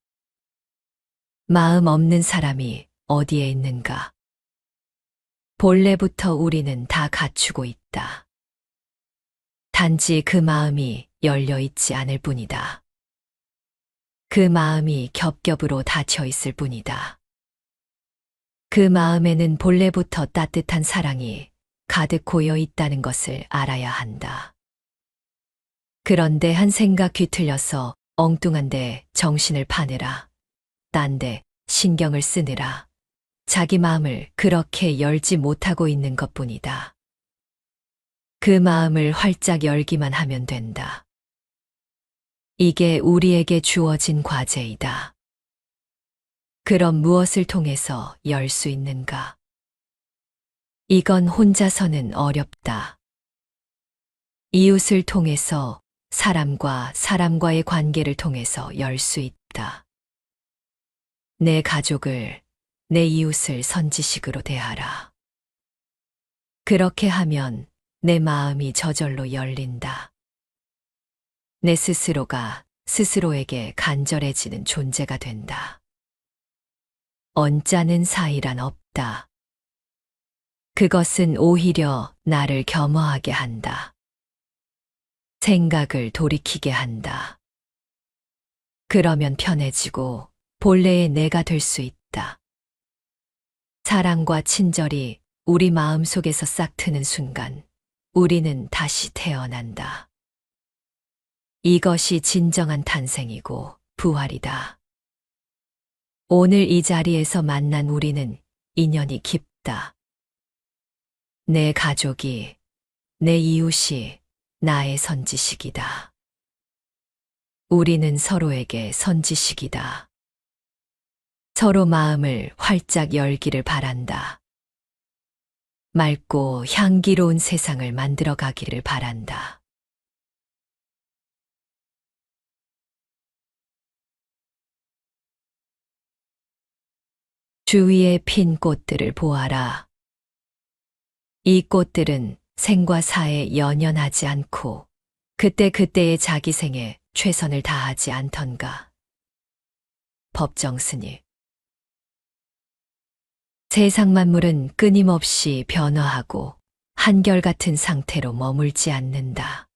마음 없는 사람이 어디에 있는가? 본래부터 우리는 다 갖추고 있다. 단지 그 마음이 열려 있지 않을 뿐이다. 그 마음이 겹겹으로 닫혀 있을 뿐이다. 그 마음에는 본래부터 따뜻한 사랑이 가득 고여 있다는 것을 알아야 한다. 그런데 한 생각 뒤틀려서 엉뚱한데 정신을 파느라, 딴데 신경을 쓰느라 자기 마음을 그렇게 열지 못하고 있는 것뿐이다. 그 마음을 활짝 열기만 하면 된다. 이게 우리에게 주어진 과제이다. 그럼 무엇을 통해서 열 수 있는가? 이건 혼자서는 어렵다. 이웃을 통해서, 사람과 사람과의 관계를 통해서 열 수 있다. 내 가족을, 내 이웃을 선지식으로 대하라. 그렇게 하면 내 마음이 저절로 열린다. 내 스스로가 스스로에게 간절해지는 존재가 된다. 언짢은 사이란 없다. 그것은 오히려 나를 겸허하게 한다. 생각을 돌이키게 한다. 그러면 편해지고 본래의 내가 될 수 있다. 사랑과 친절이 우리 마음 속에서 싹 트는 순간 우리는 다시 태어난다. 이것이 진정한 탄생이고 부활이다. 오늘 이 자리에서 만난 우리는 인연이 깊다. 내 가족이, 내 이웃이 나의 선지식이다. 우리는 서로에게 선지식이다. 서로 마음을 활짝 열기를 바란다. 맑고 향기로운 세상을 만들어 가기를 바란다. 주위에 핀 꽃들을 보아라. 이 꽃들은 생과 사에 연연하지 않고 그때그때의 자기 생에 최선을 다하지 않던가. 법정스님. 세상 만물은 끊임없이 변화하고 한결같은 상태로 머물지 않는다.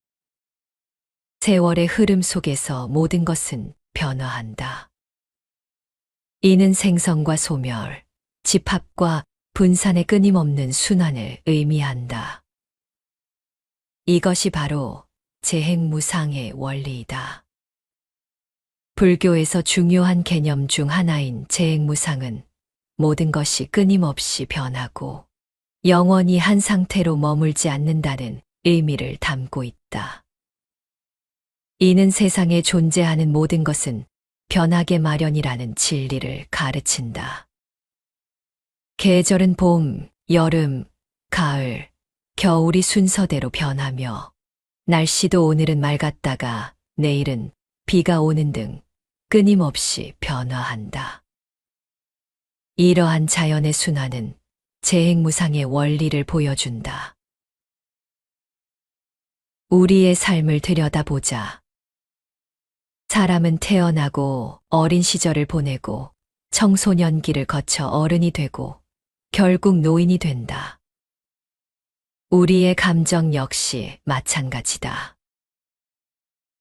세월의 흐름 속에서 모든 것은 변화한다. 이는 생성과 소멸, 집합과 분산의 끊임없는 순환을 의미한다. 이것이 바로 재행무상의 원리이다. 불교에서 중요한 개념 중 하나인 재행무상은 모든 것이 끊임없이 변하고 영원히 한 상태로 머물지 않는다는 의미를 담고 있다. 이는 세상에 존재하는 모든 것은 변하게 마련이라는 진리를 가르친다. 계절은 봄, 여름, 가을, 겨울이 순서대로 변하며 날씨도 오늘은 맑았다가 내일은 비가 오는 등 끊임없이 변화한다. 이러한 자연의 순환은 재행무상의 원리를 보여준다. 우리의 삶을 들여다보자. 사람은 태어나고 어린 시절을 보내고 청소년기를 거쳐 어른이 되고 결국 노인이 된다. 우리의 감정 역시 마찬가지다.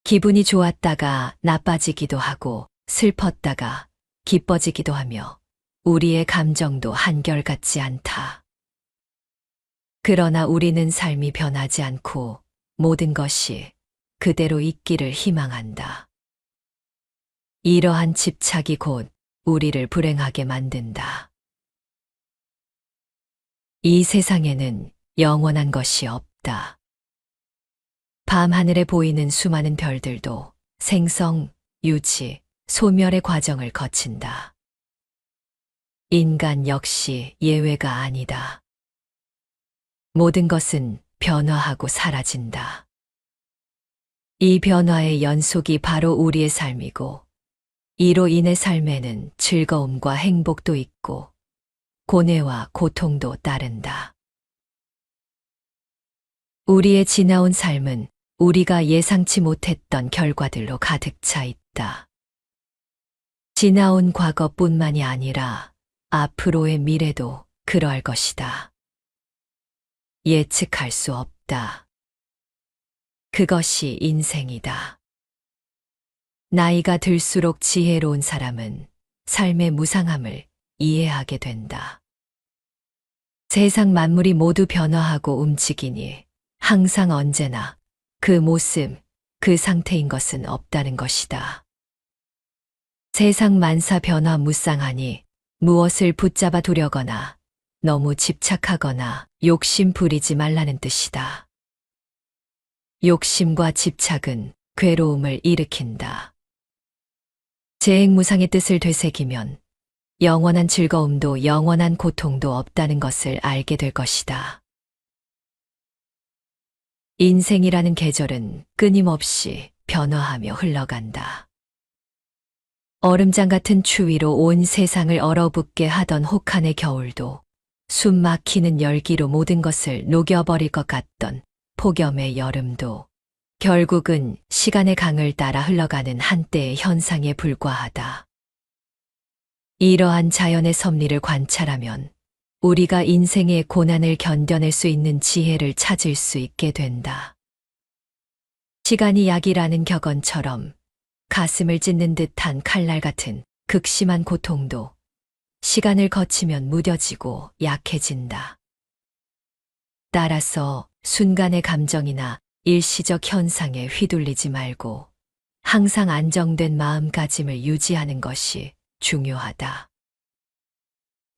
기분이 좋았다가 나빠지기도 하고 슬펐다가 기뻐지기도 하며 우리의 감정도 한결같지 않다. 그러나 우리는 삶이 변하지 않고 모든 것이 그대로 있기를 희망한다. 이러한 집착이 곧 우리를 불행하게 만든다. 이 세상에는 영원한 것이 없다. 밤하늘에 보이는 수많은 별들도 생성, 유지, 소멸의 과정을 거친다. 인간 역시 예외가 아니다. 모든 것은 변화하고 사라진다. 이 변화의 연속이 바로 우리의 삶이고 이로 인해 삶에는 즐거움과 행복도 있고 고뇌와 고통도 따른다. 우리의 지나온 삶은 우리가 예상치 못했던 결과들로 가득 차 있다. 지나온 과거뿐만이 아니라 앞으로의 미래도 그러할 것이다. 예측할 수 없다. 그것이 인생이다. 나이가 들수록 지혜로운 사람은 삶의 무상함을 이해하게 된다. 세상 만물이 모두 변화하고 움직이니 항상 언제나 그 모습, 그 상태인 것은 없다는 것이다. 세상 만사 변화 무쌍하니 무엇을 붙잡아 두려거나 너무 집착하거나 욕심 부리지 말라는 뜻이다. 욕심과 집착은 괴로움을 일으킨다. 재행무상의 뜻을 되새기면 영원한 즐거움도 영원한 고통도 없다는 것을 알게 될 것이다. 인생이라는 계절은 끊임없이 변화하며 흘러간다. 얼음장 같은 추위로 온 세상을 얼어붙게 하던 혹한의 겨울도 숨 막히는 열기로 모든 것을 녹여버릴 것 같던 폭염의 여름도 결국은 시간의 강을 따라 흘러가는 한때의 현상에 불과하다. 이러한 자연의 섭리를 관찰하면 우리가 인생의 고난을 견뎌낼 수 있는 지혜를 찾을 수 있게 된다. 시간이 약이라는 격언처럼 가슴을 찢는 듯한 칼날 같은 극심한 고통도 시간을 거치면 무뎌지고 약해진다. 따라서 순간의 감정이나 일시적 현상에 휘둘리지 말고 항상 안정된 마음가짐을 유지하는 것이 중요하다.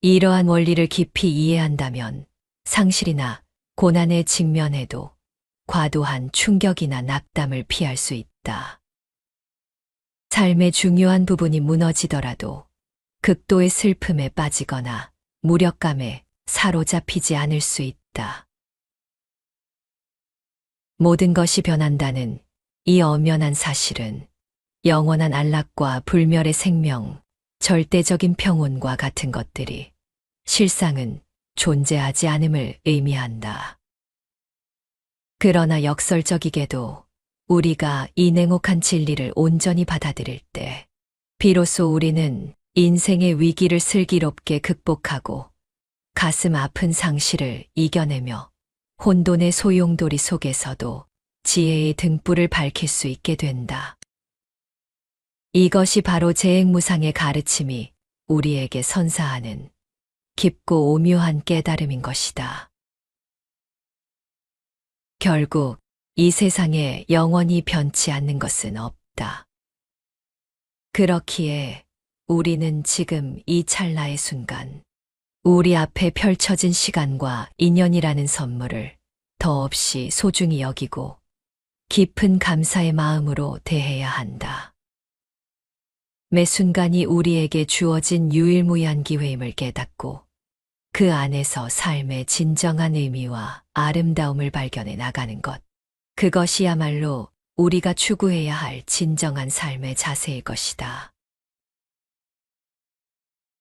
이러한 원리를 깊이 이해한다면 상실이나 고난에 직면해도 과도한 충격이나 낙담을 피할 수 있다. 삶의 중요한 부분이 무너지더라도 극도의 슬픔에 빠지거나 무력감에 사로잡히지 않을 수 있다. 모든 것이 변한다는 이 엄연한 사실은 영원한 안락과 불멸의 생명, 절대적인 평온과 같은 것들이 실상은 존재하지 않음을 의미한다. 그러나 역설적이게도 우리가 이 냉혹한 진리를 온전히 받아들일 때 비로소 우리는 인생의 위기를 슬기롭게 극복하고 가슴 아픈 상실을 이겨내며 혼돈의 소용돌이 속에서도 지혜의 등불을 밝힐 수 있게 된다. 이것이 바로 재행무상의 가르침이 우리에게 선사하는 깊고 오묘한 깨달음인 것이다. 결국 이 세상에 영원히 변치 않는 것은 없다. 그렇기에 우리는 지금 이 찰나의 순간, 우리 앞에 펼쳐진 시간과 인연이라는 선물을 더없이 소중히 여기고 깊은 감사의 마음으로 대해야 한다. 매 순간이 우리에게 주어진 유일무이한 기회임을 깨닫고 그 안에서 삶의 진정한 의미와 아름다움을 발견해 나가는 것. 그것이야말로 우리가 추구해야 할 진정한 삶의 자세일 것이다.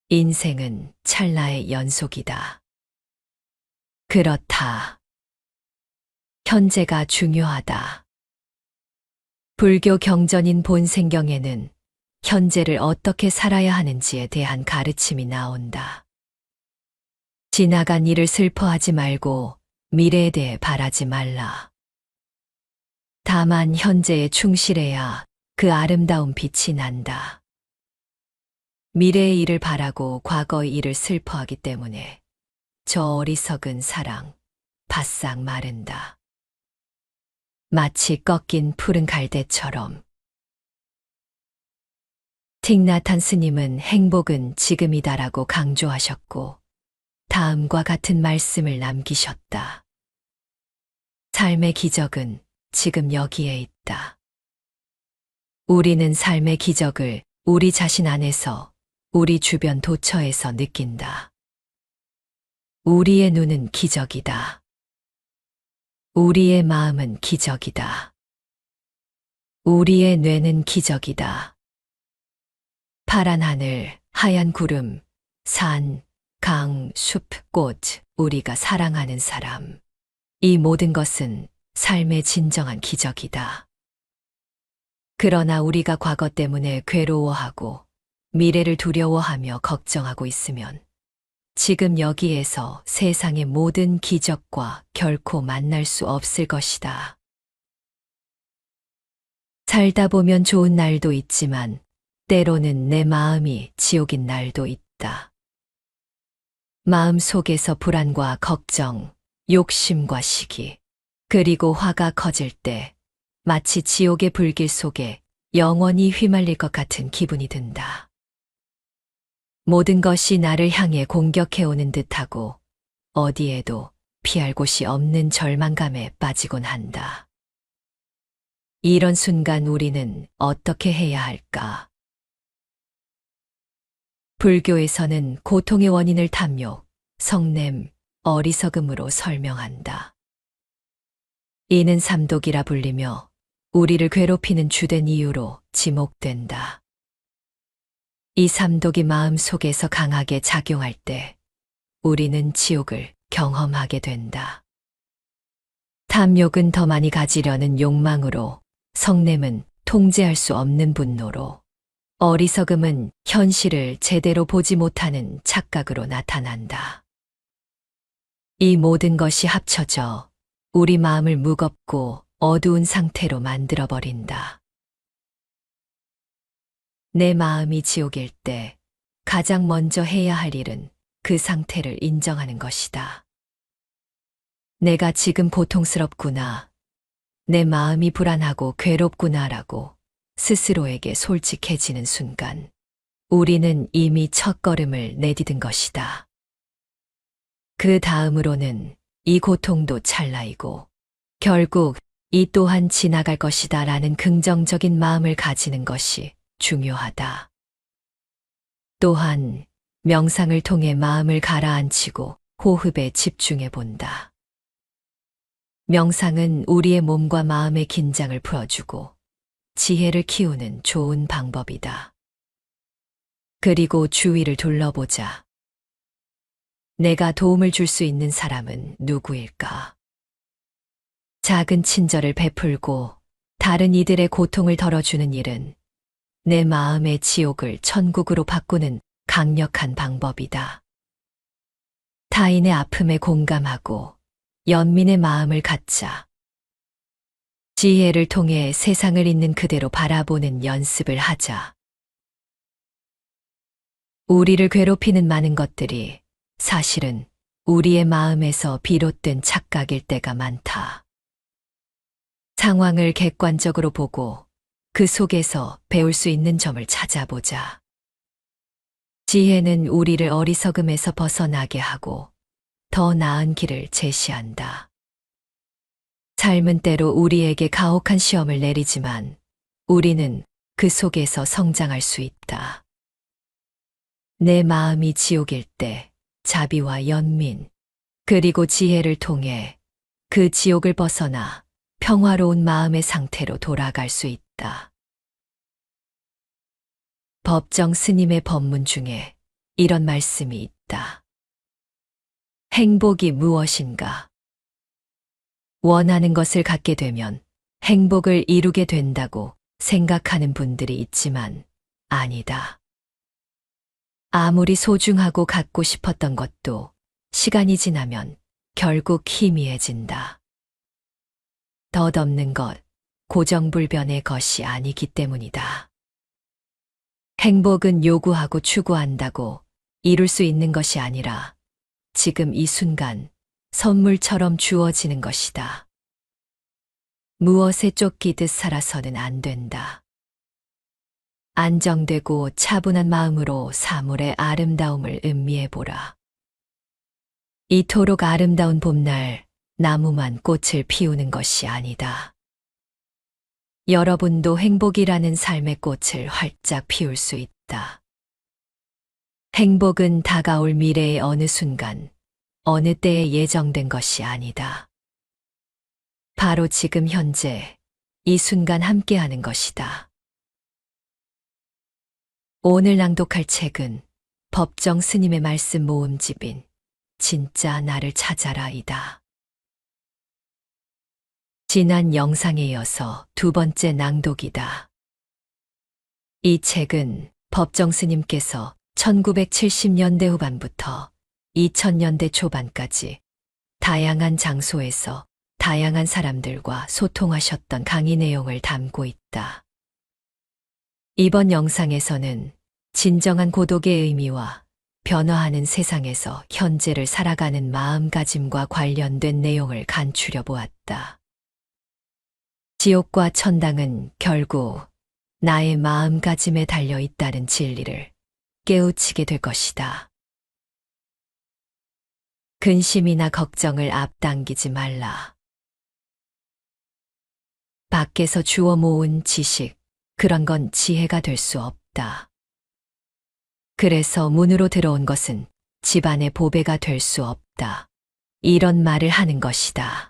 인생은 찰나의 연속이다. 그렇다. 현재가 중요하다. 불교 경전인 본생경에는 현재를 어떻게 살아야 하는지에 대한 가르침이 나온다. 지나간 일을 슬퍼하지 말고 미래에 대해 바라지 말라. 다만 현재에 충실해야 그 아름다운 빛이 난다. 미래의 일을 바라고 과거의 일을 슬퍼하기 때문에 저 어리석은 사랑, 바싹 마른다. 마치 꺾인 푸른 갈대처럼. 틱나탄 스님은 행복은 지금이다라고 강조하셨고 다음과 같은 말씀을 남기셨다. 삶의 기적은 지금 여기에 있다. 우리는 삶의 기적을 우리 자신 안에서, 우리 주변 도처에서 느낀다. 우리의 눈은 기적이다. 우리의 마음은 기적이다. 우리의 뇌는 기적이다. 파란 하늘, 하얀 구름, 산, 강, 숲, 꽃, 우리가 사랑하는 사람. 이 모든 것은 삶의 진정한 기적이다. 그러나 우리가 과거 때문에 괴로워하고 미래를 두려워하며 걱정하고 있으면 지금 여기에서 세상의 모든 기적과 결코 만날 수 없을 것이다. 살다 보면 좋은 날도 있지만 때로는 내 마음이 지옥인 날도 있다. 마음 속에서 불안과 걱정, 욕심과 시기, 그리고 화가 커질 때 마치 지옥의 불길 속에 영원히 휘말릴 것 같은 기분이 든다. 모든 것이 나를 향해 공격해오는 듯하고 어디에도 피할 곳이 없는 절망감에 빠지곤 한다. 이런 순간 우리는 어떻게 해야 할까? 불교에서는 고통의 원인을 탐욕, 성냄, 어리석음으로 설명한다. 이는 삼독이라 불리며 우리를 괴롭히는 주된 이유로 지목된다. 이 삼독이 마음 속에서 강하게 작용할 때 우리는 지옥을 경험하게 된다. 탐욕은 더 많이 가지려는 욕망으로, 성냄은 통제할 수 없는 분노로, 어리석음은 현실을 제대로 보지 못하는 착각으로 나타난다. 이 모든 것이 합쳐져 우리 마음을 무겁고 어두운 상태로 만들어버린다. 내 마음이 지옥일 때 가장 먼저 해야 할 일은 그 상태를 인정하는 것이다. 내가 지금 고통스럽구나, 내 마음이 불안하고 괴롭구나라고 스스로에게 솔직해지는 순간 우리는 이미 첫걸음을 내디딘 것이다. 그 다음으로는 이 고통도 찰나이고 결국 이 또한 지나갈 것이다 라는 긍정적인 마음을 가지는 것이 중요하다. 또한 명상을 통해 마음을 가라앉히고 호흡에 집중해 본다. 명상은 우리의 몸과 마음의 긴장을 풀어주고 지혜를 키우는 좋은 방법이다. 그리고 주위를 둘러보자. 내가 도움을 줄 수 있는 사람은 누구일까? 작은 친절을 베풀고 다른 이들의 고통을 덜어주는 일은 내 마음의 지옥을 천국으로 바꾸는 강력한 방법이다. 타인의 아픔에 공감하고 연민의 마음을 갖자. 지혜를 통해 세상을 있는 그대로 바라보는 연습을 하자. 우리를 괴롭히는 많은 것들이 사실은 우리의 마음에서 비롯된 착각일 때가 많다. 상황을 객관적으로 보고 그 속에서 배울 수 있는 점을 찾아보자. 지혜는 우리를 어리석음에서 벗어나게 하고 더 나은 길을 제시한다. 삶은 때로 우리에게 가혹한 시험을 내리지만 우리는 그 속에서 성장할 수 있다. 내 마음이 지옥일 때 자비와 연민, 그리고 지혜를 통해 그 지옥을 벗어나 평화로운 마음의 상태로 돌아갈 수 있다. 법정 스님의 법문 중에 이런 말씀이 있다. 행복이 무엇인가? 원하는 것을 갖게 되면 행복을 이루게 된다고 생각하는 분들이 있지만 아니다. 아무리 소중하고 갖고 싶었던 것도 시간이 지나면 결국 희미해진다. 덧없는 것, 고정불변의 것이 아니기 때문이다. 행복은 요구하고 추구한다고 이룰 수 있는 것이 아니라 지금 이 순간 선물처럼 주어지는 것이다. 무엇에 쫓기듯 살아서는 안 된다. 안정되고 차분한 마음으로 사물의 아름다움을 음미해보라. 이토록 아름다운 봄날, 나무만 꽃을 피우는 것이 아니다. 여러분도 행복이라는 삶의 꽃을 활짝 피울 수 있다. 행복은 다가올 미래의 어느 순간, 어느 때에 예정된 것이 아니다. 바로 지금 현재, 이 순간 함께하는 것이다. 오늘 낭독할 책은 법정 스님의 말씀 모음집인 진짜 나를 찾아라이다. 지난 영상에 이어서 두 번째 낭독이다. 이 책은 법정 스님께서 1970년대 후반부터 2000년대 초반까지 다양한 장소에서 다양한 사람들과 소통하셨던 강의 내용을 담고 있다. 이번 영상에서는 진정한 고독의 의미와 변화하는 세상에서 현재를 살아가는 마음가짐과 관련된 내용을 간추려 보았다. 지옥과 천당은 결국 나의 마음가짐에 달려 있다는 진리를 깨우치게 될 것이다. 근심이나 걱정을 앞당기지 말라. 밖에서 주워 모은 지식, 그런 건 지혜가 될 수 없다. 그래서 문으로 들어온 것은 집안의 보배가 될 수 없다. 이런 말을 하는 것이다.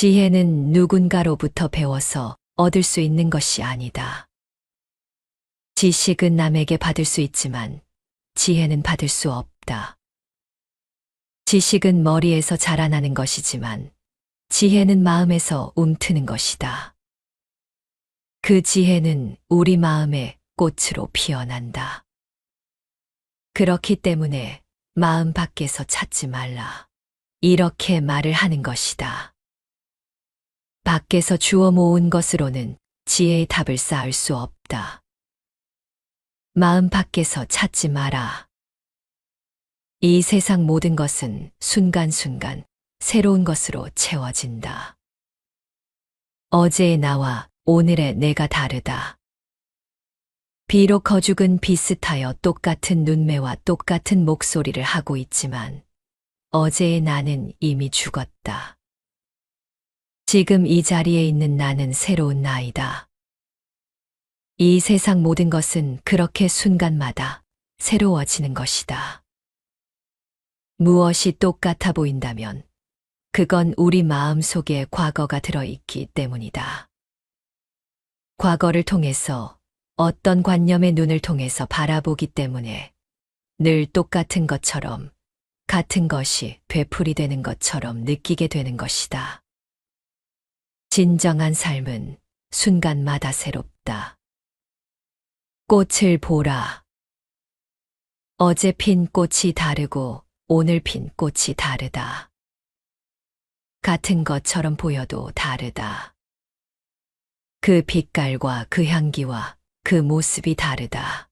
지혜는 누군가로부터 배워서 얻을 수 있는 것이 아니다. 지식은 남에게 받을 수 있지만 지혜는 받을 수 없다. 지식은 머리에서 자라나는 것이지만 지혜는 마음에서 움트는 것이다. 그 지혜는 우리 마음의 꽃으로 피어난다. 그렇기 때문에 마음 밖에서 찾지 말라. 이렇게 말을 하는 것이다. 밖에서 주워 모은 것으로는 지혜의 답을 쌓을 수 없다. 마음 밖에서 찾지 마라. 이 세상 모든 것은 순간순간 새로운 것으로 채워진다. 어제의 나와 오늘의 내가 다르다. 비록 거죽은 비슷하여 똑같은 눈매와 똑같은 목소리를 하고 있지만 어제의 나는 이미 죽었다. 지금 이 자리에 있는 나는 새로운 나이다. 이 세상 모든 것은 그렇게 순간마다 새로워지는 것이다. 무엇이 똑같아 보인다면 그건 우리 마음 속에 과거가 들어있기 때문이다. 과거를 통해서 어떤 관념의 눈을 통해서 바라보기 때문에 늘 똑같은 것처럼 같은 것이 되풀이되는 것처럼 느끼게 되는 것이다. 진정한 삶은 순간마다 새롭다. 꽃을 보라. 어제 핀 꽃이 다르고 오늘 핀 꽃이 다르다. 같은 것처럼 보여도 다르다. 그 빛깔과 그 향기와 그 모습이 다르다.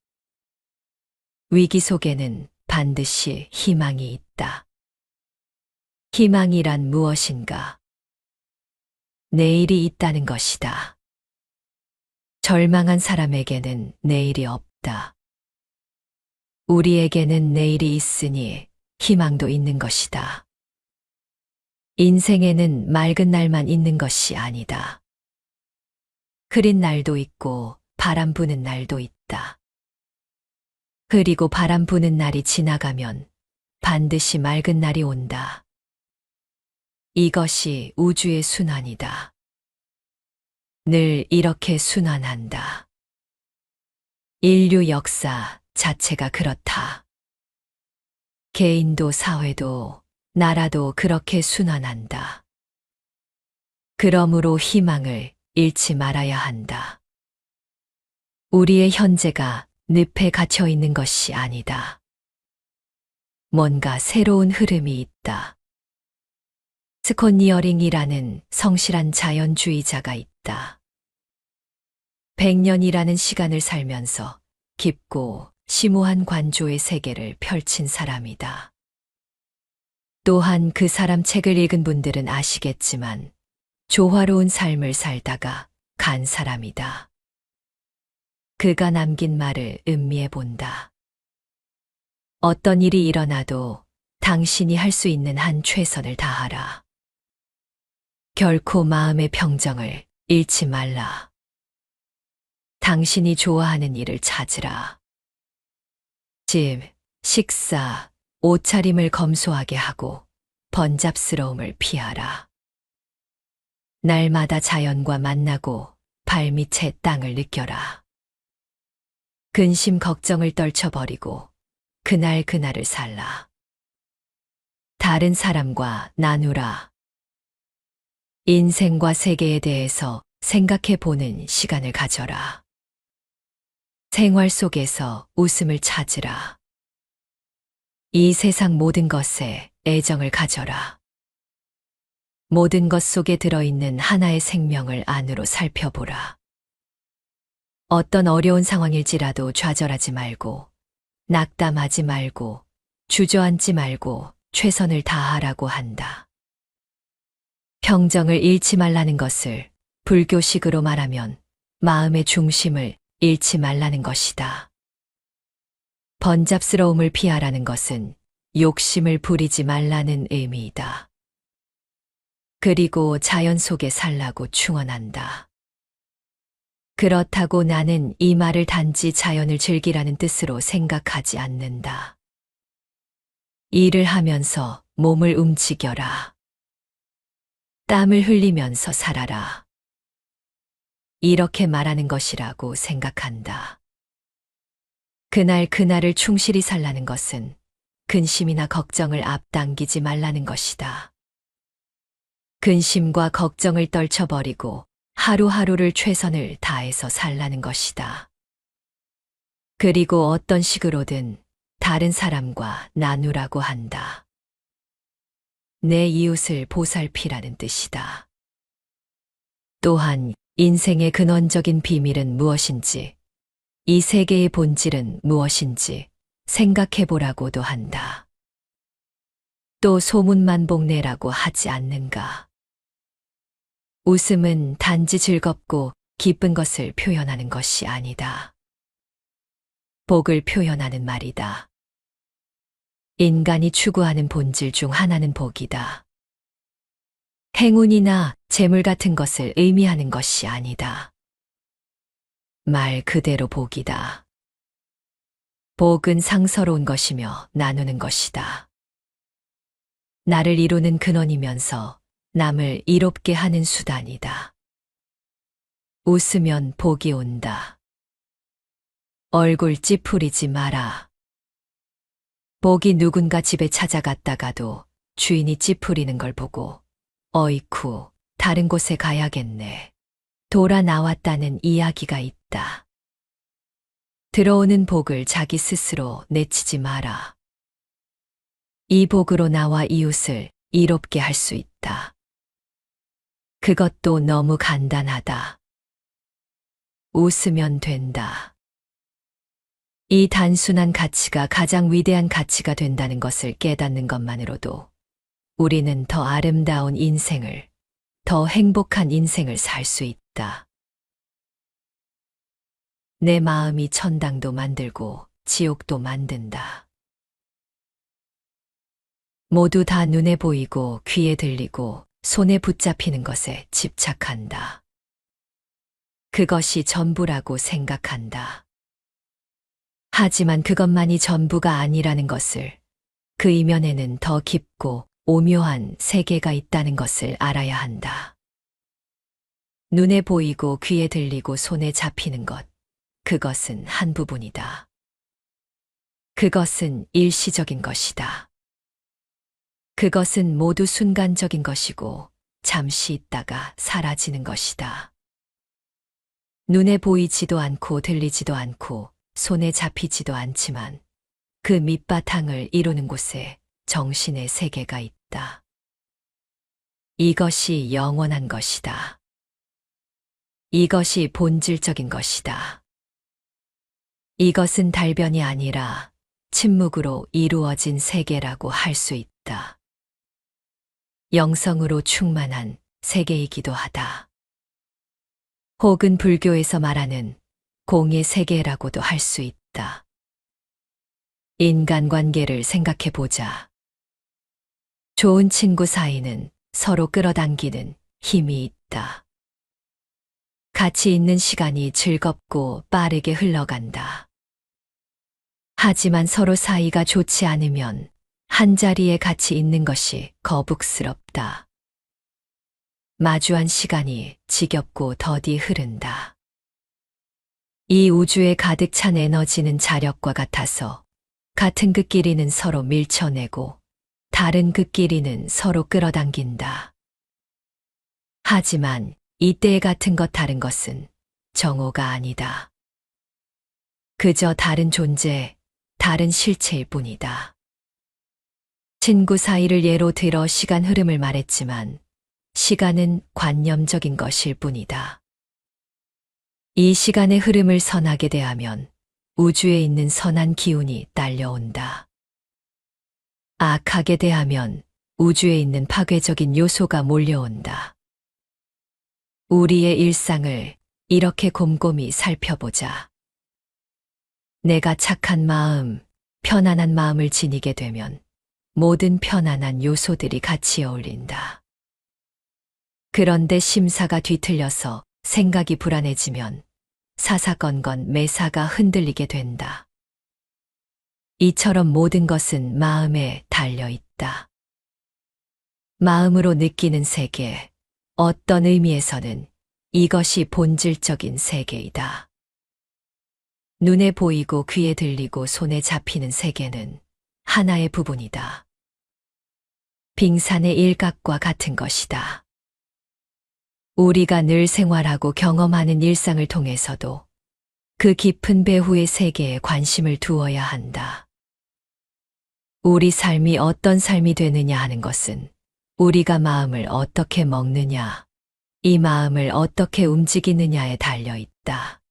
위기 속에는 반드시 희망이 있다. 희망이란 무엇인가? 내일이 있다는 것이다. 절망한 사람에게는 내일이 없다. 우리에게는 내일이 있으니 희망도 있는 것이다. 인생에는 맑은 날만 있는 것이 아니다. 흐린 날도 있고 바람 부는 날도 있다. 그리고 바람 부는 날이 지나가면 반드시 맑은 날이 온다. 이것이 우주의 순환이다. 늘 이렇게 순환한다. 인류 역사 자체가 그렇다. 개인도 사회도 나라도 그렇게 순환한다. 그러므로 희망을 잃지 말아야 한다. 우리의 현재가 늪에 갇혀 있는 것이 아니다. 뭔가 새로운 흐름이 있다. 스콧니어링이라는 성실한 자연주의자가 있다. 100년이라는 시간을 살면서 깊고 심오한 관조의 세계를 펼친 사람이다. 또한 그 사람 책을 읽은 분들은 아시겠지만 조화로운 삶을 살다가 간 사람이다. 그가 남긴 말을 음미해 본다. 어떤 일이 일어나도 당신이 할 수 있는 한 최선을 다하라. 결코 마음의 평정을 잃지 말라. 당신이 좋아하는 일을 찾으라. 집, 식사, 옷차림을 검소하게 하고 번잡스러움을 피하라. 날마다 자연과 만나고 발밑의 땅을 느껴라. 근심 걱정을 떨쳐버리고 그날 그날을 살라. 다른 사람과 나누라. 인생과 세계에 대해서 생각해 보는 시간을 가져라. 생활 속에서 웃음을 찾으라. 이 세상 모든 것에 애정을 가져라. 모든 것 속에 들어있는 하나의 생명을 안으로 살펴보라. 어떤 어려운 상황일지라도 좌절하지 말고, 낙담하지 말고, 주저앉지 말고 최선을 다하라고 한다. 평정을 잃지 말라는 것을 불교식으로 말하면 마음의 중심을 잃지 말라는 것이다. 번잡스러움을 피하라는 것은 욕심을 부리지 말라는 의미이다. 그리고 자연 속에 살라고 충언한다. 그렇다고 나는 이 말을 단지 자연을 즐기라는 뜻으로 생각하지 않는다. 일을 하면서 몸을 움직여라. 땀을 흘리면서 살아라. 이렇게 말하는 것이라고 생각한다. 그날을 충실히 살라는 것은 근심이나 걱정을 앞당기지 말라는 것이다. 근심과 걱정을 떨쳐버리고 하루하루를 최선을 다해서 살라는 것이다. 그리고 어떤 식으로든 다른 사람과 나누라고 한다. 내 이웃을 보살피라는 뜻이다. 또한 인생의 근원적인 비밀은 무엇인지, 이 세계의 본질은 무엇인지 생각해보라고도 한다. 또 소문만복내라고 하지 않는가. 웃음은 단지 즐겁고 기쁜 것을 표현하는 것이 아니다. 복을 표현하는 말이다. 인간이 추구하는 본질 중 하나는 복이다. 행운이나 재물 같은 것을 의미하는 것이 아니다. 말 그대로 복이다. 복은 상서로운 것이며 나누는 것이다. 나를 이루는 근원이면서 남을 이롭게 하는 수단이다. 웃으면 복이 온다. 얼굴 찌푸리지 마라. 복이 누군가 집에 찾아갔다가도 주인이 찌푸리는 걸 보고 어이쿠, 다른 곳에 가야겠네. 돌아 나왔다는 이야기가 있다. 들어오는 복을 자기 스스로 내치지 마라. 이 복으로 나와 이웃을 이롭게 할 수 있다. 그것도 너무 간단하다. 웃으면 된다. 이 단순한 가치가 가장 위대한 가치가 된다는 것을 깨닫는 것만으로도 우리는 더 아름다운 인생을, 더 행복한 인생을 살 수 있다. 내 마음이 천당도 만들고 지옥도 만든다. 모두 다 눈에 보이고 귀에 들리고 손에 붙잡히는 것에 집착한다. 그것이 전부라고 생각한다. 하지만 그것만이 전부가 아니라는 것을, 그 이면에는 더 깊고 오묘한 세계가 있다는 것을 알아야 한다. 눈에 보이고 귀에 들리고 손에 잡히는 것, 그것은 한 부분이다. 그것은 일시적인 것이다. 그것은 모두 순간적인 것이고 잠시 있다가 사라지는 것이다. 눈에 보이지도 않고 들리지도 않고 손에 잡히지도 않지만 그 밑바탕을 이루는 곳에 정신의 세계가 있다. 이것이 영원한 것이다. 이것이 본질적인 것이다. 이것은 달변이 아니라 침묵으로 이루어진 세계라고 할 수 있다. 영성으로 충만한 세계이기도 하다. 혹은 불교에서 말하는 공의 세계라고도 할 수 있다. 인간관계를 생각해 보자. 좋은 친구 사이는 서로 끌어당기는 힘이 있다. 같이 있는 시간이 즐겁고 빠르게 흘러간다. 하지만 서로 사이가 좋지 않으면 한자리에 같이 있는 것이 거북스럽다. 마주한 시간이 지겹고 더디 흐른다. 이 우주에 가득 찬 에너지는 자력과 같아서 같은 극끼리는 서로 밀쳐내고 다른 극끼리는 서로 끌어당긴다. 하지만 이때의 같은 것 다른 것은 정오가 아니다. 그저 다른 존재, 다른 실체일 뿐이다. 친구 사이를 예로 들어 시간 흐름을 말했지만 시간은 관념적인 것일 뿐이다. 이 시간의 흐름을 선하게 대하면 우주에 있는 선한 기운이 딸려온다. 악하게 대하면 우주에 있는 파괴적인 요소가 몰려온다. 우리의 일상을 이렇게 곰곰이 살펴보자. 내가 착한 마음, 편안한 마음을 지니게 되면 모든 편안한 요소들이 같이 어울린다. 그런데 심사가 뒤틀려서 생각이 불안해지면 사사건건 매사가 흔들리게 된다. 이처럼 모든 것은 마음에 달려 있다. 마음으로 느끼는 세계, 어떤 의미에서는 이것이 본질적인 세계이다. 눈에 보이고 귀에 들리고 손에 잡히는 세계는 하나의 부분이다. 빙산의 일각과 같은 것이다. 우리가 늘 생활하고 경험하는 일상을 통해서도 그 깊은 배후의 세계에 관심을 두어야 한다. 우리 삶이 어떤 삶이 되느냐 하는 것은 우리가 마음을 어떻게 먹느냐, 이 마음을 어떻게 움직이느냐에 달려 있다.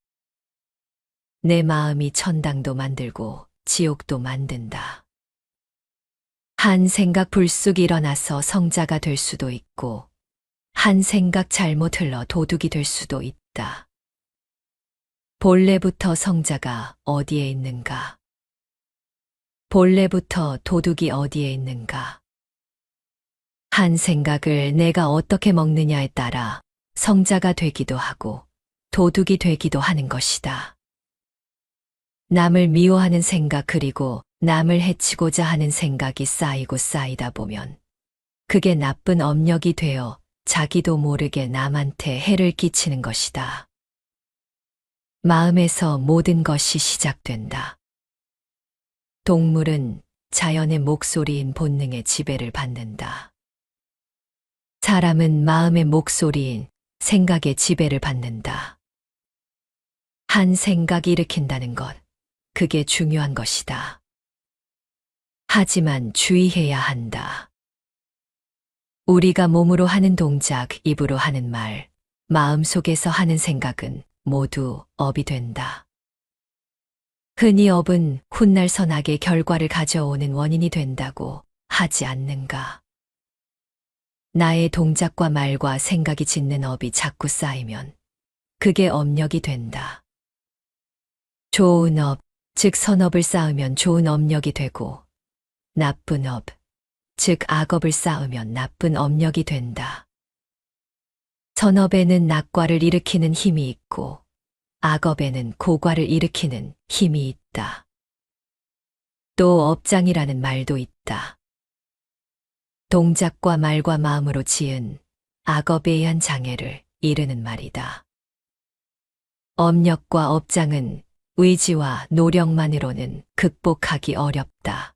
내 마음이 천당도 만들고 지옥도 만든다. 한 생각 불쑥 일어나서 성자가 될 수도 있고, 한 생각 잘못 흘러 도둑이 될 수도 있다. 본래부터 성자가 어디에 있는가? 본래부터 도둑이 어디에 있는가? 한 생각을 내가 어떻게 먹느냐에 따라 성자가 되기도 하고 도둑이 되기도 하는 것이다. 남을 미워하는 생각 그리고 남을 해치고자 하는 생각이 쌓이고 쌓이다 보면 그게 나쁜 업력이 되어 자기도 모르게 남한테 해를 끼치는 것이다. 마음에서 모든 것이 시작된다. 동물은 자연의 목소리인 본능의 지배를 받는다. 사람은 마음의 목소리인 생각의 지배를 받는다. 한 생각 일으킨다는 것, 그게 중요한 것이다. 하지만 주의해야 한다. 우리가 몸으로 하는 동작, 입으로 하는 말, 마음속에서 하는 생각은 모두 업이 된다. 흔히 업은 훗날 선악의 결과를 가져오는 원인이 된다고 하지 않는가? 나의 동작과 말과 생각이 짓는 업이 자꾸 쌓이면 그게 업력이 된다. 좋은 업, 즉 선업을 쌓으면 좋은 업력이 되고 나쁜 업, 즉 악업을 쌓으면 나쁜 업력이 된다. 선업에는 낙과를 일으키는 힘이 있고 악업에는 고과를 일으키는 힘이 있다. 또 업장이라는 말도 있다. 동작과 말과 마음으로 지은 악업에 의한 장애를 이르는 말이다. 업력과 업장은 의지와 노력만으로는 극복하기 어렵다.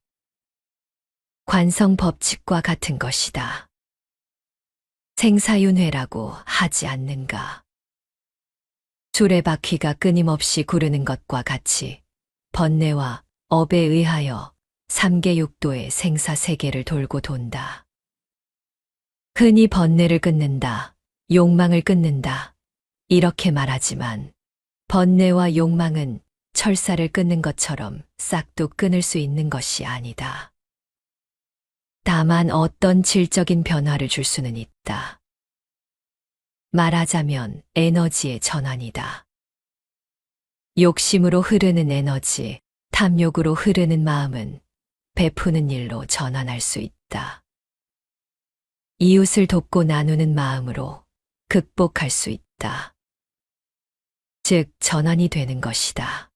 관성 법칙과 같은 것이다. 생사윤회라고 하지 않는가? 수레바퀴가 끊임없이 구르는 것과 같이 번뇌와 업에 의하여 삼계육도의 생사세계를 돌고 돈다. 흔히 번뇌를 끊는다, 욕망을 끊는다, 이렇게 말하지만 번뇌와 욕망은 철사를 끊는 것처럼 싹도 끊을 수 있는 것이 아니다. 다만 어떤 질적인 변화를 줄 수는 있다. 말하자면 에너지의 전환이다. 욕심으로 흐르는 에너지, 탐욕으로 흐르는 마음은 베푸는 일로 전환할 수 있다. 이웃을 돕고 나누는 마음으로 극복할 수 있다. 즉 전환이 되는 것이다.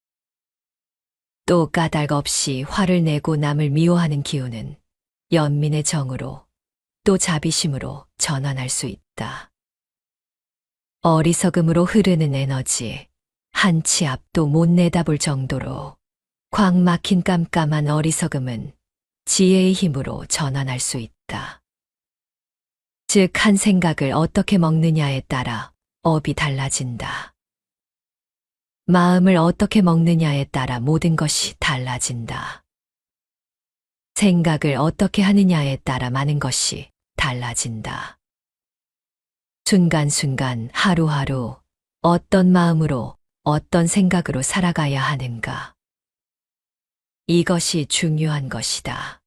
또 까닭 없이 화를 내고 남을 미워하는 기운은 연민의 정으로 또 자비심으로 전환할 수 있다. 어리석음으로 흐르는 에너지, 한 치 앞도 못 내다볼 정도로 꽉 막힌 깜깜한 어리석음은 지혜의 힘으로 전환할 수 있다. 즉, 한 생각을 어떻게 먹느냐에 따라 업이 달라진다. 마음을 어떻게 먹느냐에 따라 모든 것이 달라진다. 생각을 어떻게 하느냐에 따라 많은 것이 달라진다. 순간순간 하루하루 어떤 마음으로 어떤 생각으로 살아가야 하는가. 이것이 중요한 것이다.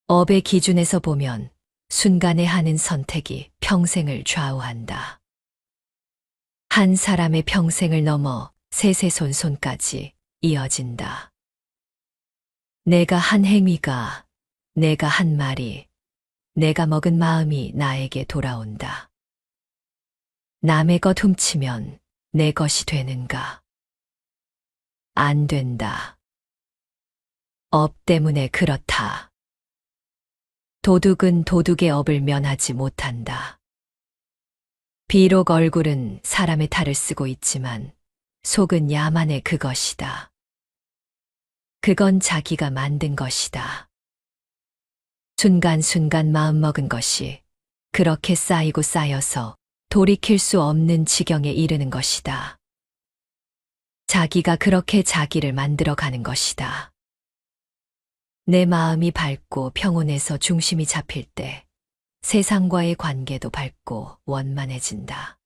업의 기준에서 보면 순간에 하는 선택이 평생을 좌우한다. 한 사람의 평생을 넘어 세세손손까지 이어진다. 내가 한 행위가, 내가 한 말이, 내가 먹은 마음이 나에게 돌아온다. 남의 것 훔치면 내 것이 되는가? 안 된다. 업 때문에 그렇다. 도둑은 도둑의 업을 면하지 못한다. 비록 얼굴은 사람의 탈을 쓰고 있지만 속은 야만의 그것이다. 그건 자기가 만든 것이다. 순간순간 마음먹은 것이 그렇게 쌓이고 쌓여서 돌이킬 수 없는 지경에 이르는 것이다. 자기가 그렇게 자기를 만들어가는 것이다. 내 마음이 밝고 평온해서 중심이 잡힐 때 세상과의 관계도 밝고 원만해진다.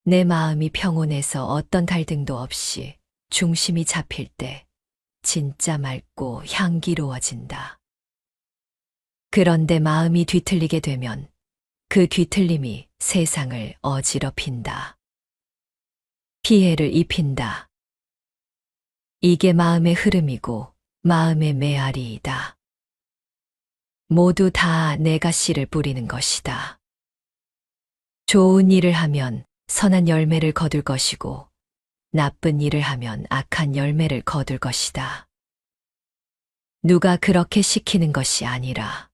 내 마음이 평온해서 어떤 갈등도 없이 중심이 잡힐 때 진짜 맑고 향기로워진다. 그런데 마음이 뒤틀리게 되면 그 뒤틀림이 세상을 어지럽힌다. 피해를 입힌다. 이게 마음의 흐름이고 마음의 메아리이다. 모두 다 내가 씨를 뿌리는 것이다. 좋은 일을 하면 선한 열매를 거둘 것이고 나쁜 일을 하면 악한 열매를 거둘 것이다. 누가 그렇게 시키는 것이 아니라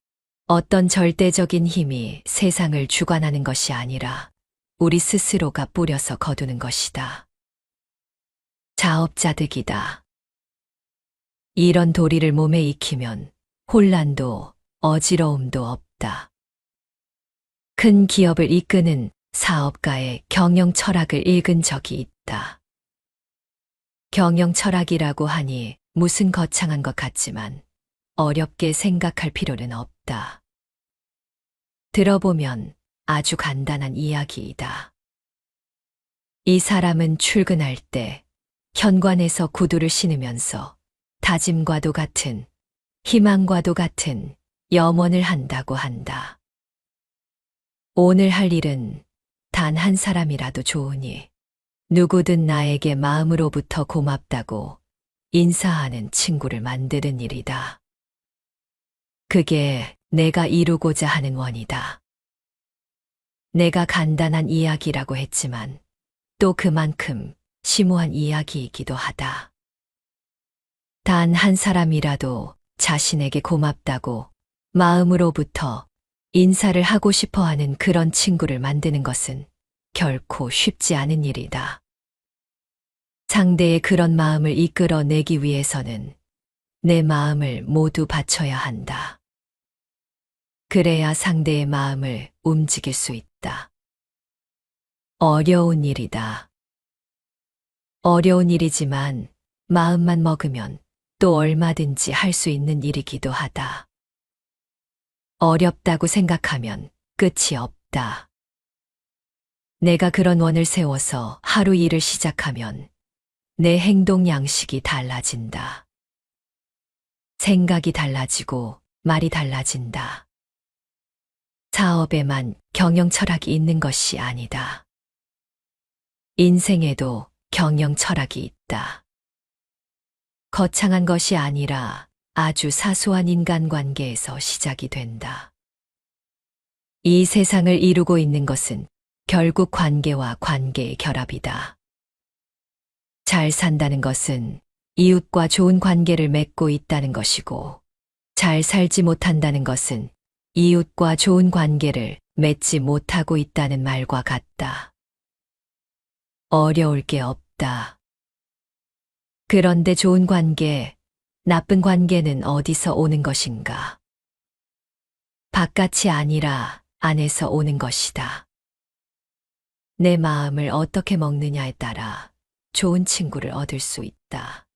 어떤 절대적인 힘이 세상을 주관하는 것이 아니라 우리 스스로가 뿌려서 거두는 것이다. 자업자득이다. 이런 도리를 몸에 익히면 혼란도 어지러움도 없다. 큰 기업을 이끄는 사업가의 경영 철학을 읽은 적이 있다. 경영 철학이라고 하니 무슨 거창한 것 같지만 어렵게 생각할 필요는 없다. 들어보면 아주 간단한 이야기이다. 이 사람은 출근할 때 현관에서 구두를 신으면서 다짐과도 같은, 희망과도 같은 염원을 한다고 한다. 오늘 할 일은 단 한 사람이라도 좋으니 누구든 나에게 마음으로부터 고맙다고 인사하는 친구를 만드는 일이다. 그게 내가 이루고자 하는 원이다. 내가 간단한 이야기라고 했지만 또 그만큼 심오한 이야기이기도 하다. 단 한 사람이라도 자신에게 고맙다고 마음으로부터 인사를 하고 싶어 하는 그런 친구를 만드는 것은 결코 쉽지 않은 일이다. 상대의 그런 마음을 이끌어내기 위해서는 내 마음을 모두 바쳐야 한다. 그래야 상대의 마음을 움직일 수 있다. 어려운 일이다. 어려운 일이지만 마음만 먹으면 또 얼마든지 할 수 있는 일이기도 하다. 어렵다고 생각하면 끝이 없다. 내가 그런 원을 세워서 하루 일을 시작하면 내 행동 양식이 달라진다. 생각이 달라지고 말이 달라진다. 사업에만 경영 철학이 있는 것이 아니다. 인생에도 경영 철학이 있다. 거창한 것이 아니라 아주 사소한 인간관계에서 시작이 된다. 이 세상을 이루고 있는 것은 결국 관계와 관계의 결합이다. 잘 산다는 것은 이웃과 좋은 관계를 맺고 있다는 것이고, 잘 살지 못한다는 것은 이웃과 좋은 관계를 맺지 못하고 있다는 말과 같다. 어려울 게 없다. 그런데 좋은 관계, 나쁜 관계는 어디서 오는 것인가? 바깥이 아니라 안에서 오는 것이다. 내 마음을 어떻게 먹느냐에 따라 좋은 친구를 얻을 수 있다.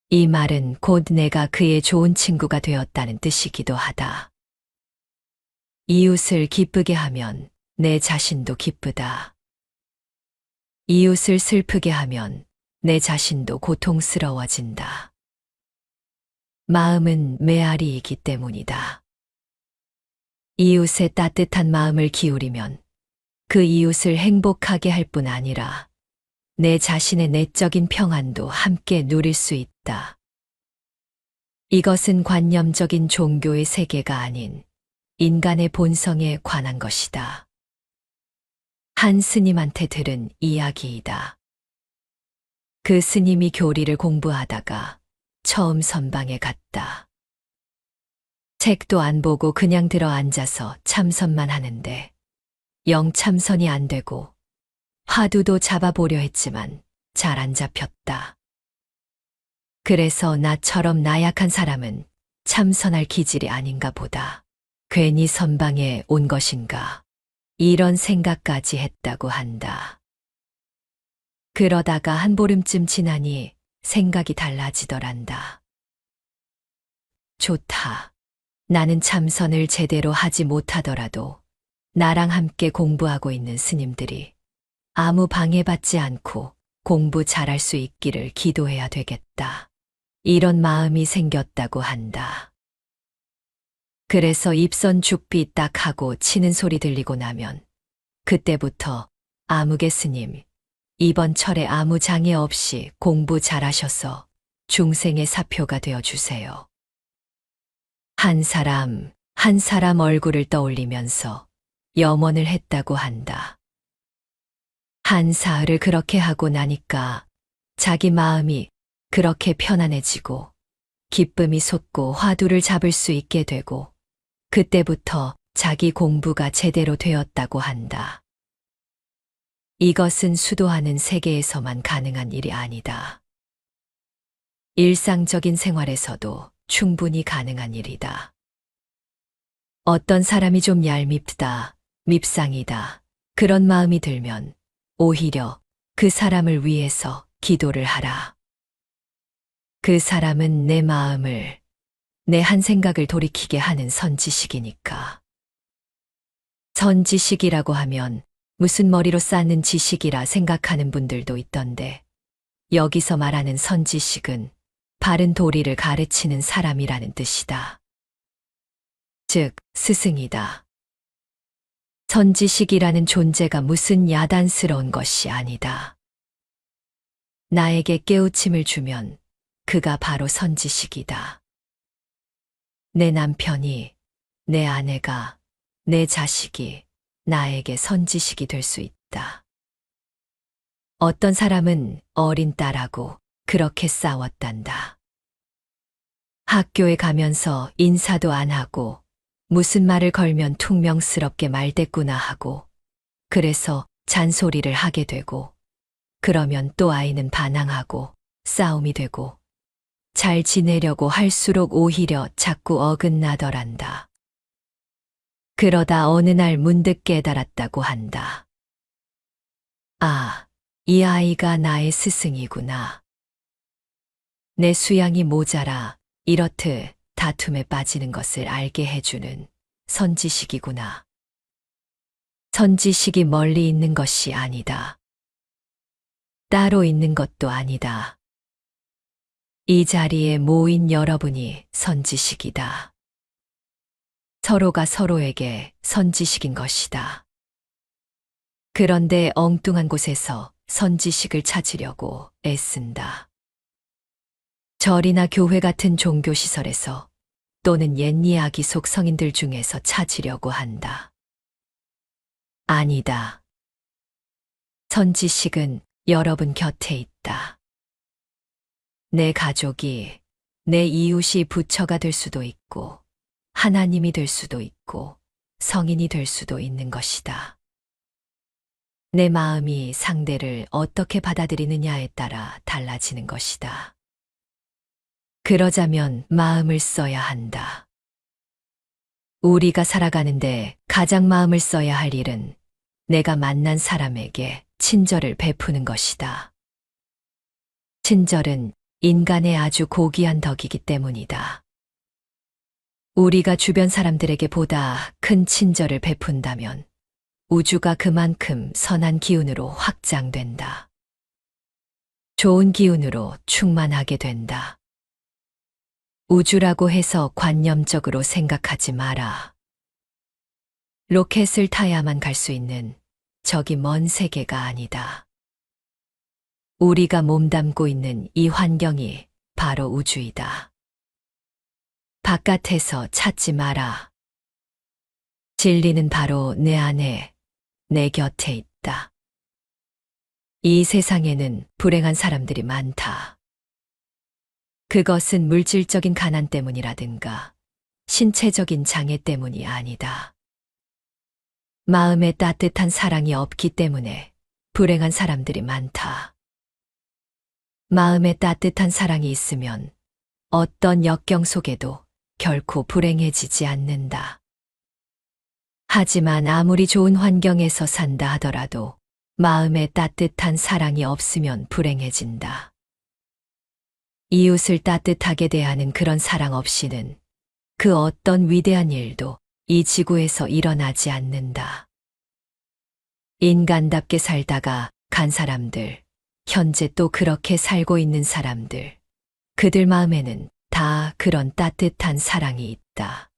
이 말은 곧 내가 그의 좋은 친구가 되었다는 뜻이기도 하다. 이웃을 기쁘게 하면 내 자신도 기쁘다. 이웃을 슬프게 하면 내 자신도 고통스러워진다. 마음은 메아리이기 때문이다. 이웃의 따뜻한 마음을 기울이면 그 이웃을 행복하게 할 뿐 아니라 내 자신의 내적인 평안도 함께 누릴 수 있다. 이것은 관념적인 종교의 세계가 아닌 인간의 본성에 관한 것이다. 한 스님한테 들은 이야기이다. 그 스님이 교리를 공부하다가 처음 선방에 갔다. 책도 안 보고 그냥 들어 앉아서 참선만 하는데 영 참선이 안 되고 화두도 잡아보려 했지만 잘 안 잡혔다. 그래서 나처럼 나약한 사람은 참선할 기질이 아닌가 보다. 괜히 선방에 온 것인가. 이런 생각까지 했다고 한다. 그러다가 한 보름쯤 지나니 생각이 달라지더란다. 좋다. 나는 참선을 제대로 하지 못하더라도 나랑 함께 공부하고 있는 스님들이 아무 방해받지 않고 공부 잘할 수 있기를 기도해야 되겠다. 이런 마음이 생겼다고 한다. 그래서 입선 죽비 딱 하고 치는 소리 들리고 나면 그때부터 아무개 스님, 이번 철에 아무 장애 없이 공부 잘하셔서 중생의 사표가 되어주세요. 한 사람 얼굴을 떠올리면서 염원을 했다고 한다. 한 사흘을 그렇게 하고 나니까 자기 마음이 그렇게 편안해지고 기쁨이 솟고 화두를 잡을 수 있게 되고 그때부터 자기 공부가 제대로 되었다고 한다. 이것은 수도하는 세계에서만 가능한 일이 아니다. 일상적인 생활에서도 충분히 가능한 일이다. 어떤 사람이 좀 얄밉다, 밉상이다, 그런 마음이 들면 오히려 그 사람을 위해서 기도를 하라. 그 사람은 내 마음을, 내 한 생각을 돌이키게 하는 선지식이니까. 선지식이라고 하면 무슨 머리로 쌓는 지식이라 생각하는 분들도 있던데 여기서 말하는 선지식은 바른 도리를 가르치는 사람이라는 뜻이다. 즉, 스승이다. 선지식이라는 존재가 무슨 야단스러운 것이 아니다. 나에게 깨우침을 주면 그가 바로 선지식이다. 내 남편이, 내 아내가, 내 자식이 나에게 선지식이 될 수 있다. 어떤 사람은 어린 딸하고 그렇게 싸웠단다. 학교에 가면서 인사도 안 하고 무슨 말을 걸면 퉁명스럽게 말대꾸나 하고 그래서 잔소리를 하게 되고 그러면 또 아이는 반항하고 싸움이 되고 잘 지내려고 할수록 오히려 자꾸 어긋나더란다. 그러다 어느 날 문득 깨달았다고 한다. 아, 이 아이가 나의 스승이구나. 내 수양이 모자라 이렇듯 다툼에 빠지는 것을 알게 해주는 선지식이구나. 선지식이 멀리 있는 것이 아니다. 따로 있는 것도 아니다. 이 자리에 모인 여러분이 선지식이다. 서로가 서로에게 선지식인 것이다. 그런데 엉뚱한 곳에서 선지식을 찾으려고 애쓴다. 절이나 교회 같은 종교시설에서 또는 옛 이야기 속 성인들 중에서 찾으려고 한다. 아니다. 선지식은 여러분 곁에 있다. 내 가족이, 내 이웃이 부처가 될 수도 있고 하나님이 될 수도 있고 성인이 될 수도 있는 것이다. 내 마음이 상대를 어떻게 받아들이느냐에 따라 달라지는 것이다. 그러자면 마음을 써야 한다. 우리가 살아가는데 가장 마음을 써야 할 일은 내가 만난 사람에게 친절을 베푸는 것이다. 친절은 인간의 아주 고귀한 덕이기 때문이다. 우리가 주변 사람들에게 보다 큰 친절을 베푼다면 우주가 그만큼 선한 기운으로 확장된다. 좋은 기운으로 충만하게 된다. 우주라고 해서 관념적으로 생각하지 마라. 로켓을 타야만 갈 수 있는 저기 먼 세계가 아니다. 우리가 몸담고 있는 이 환경이 바로 우주이다. 바깥에서 찾지 마라. 진리는 바로 내 안에, 내 곁에 있다. 이 세상에는 불행한 사람들이 많다. 그것은 물질적인 가난 때문이라든가 신체적인 장애 때문이 아니다. 마음에 따뜻한 사랑이 없기 때문에 불행한 사람들이 많다. 마음에 따뜻한 사랑이 있으면 어떤 역경 속에도 결코 불행해지지 않는다. 하지만 아무리 좋은 환경에서 산다 하더라도 마음에 따뜻한 사랑이 없으면 불행해진다. 이웃을 따뜻하게 대하는 그런 사랑 없이는 그 어떤 위대한 일도 이 지구에서 일어나지 않는다. 인간답게 살다가 간 사람들, 현재 또 그렇게 살고 있는 사람들, 그들 마음에는 다 그런 따뜻한 사랑이 있다.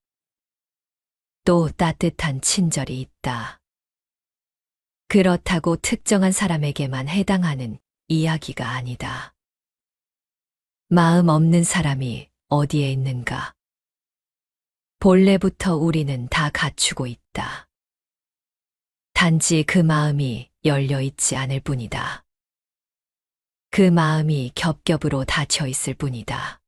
또 따뜻한 친절이 있다. 그렇다고 특정한 사람에게만 해당하는 이야기가 아니다. 마음 없는 사람이 어디에 있는가? 본래부터 우리는 다 갖추고 있다. 단지 그 마음이 열려 있지 않을 뿐이다. 그 마음이 겹겹으로 닫혀 있을 뿐이다.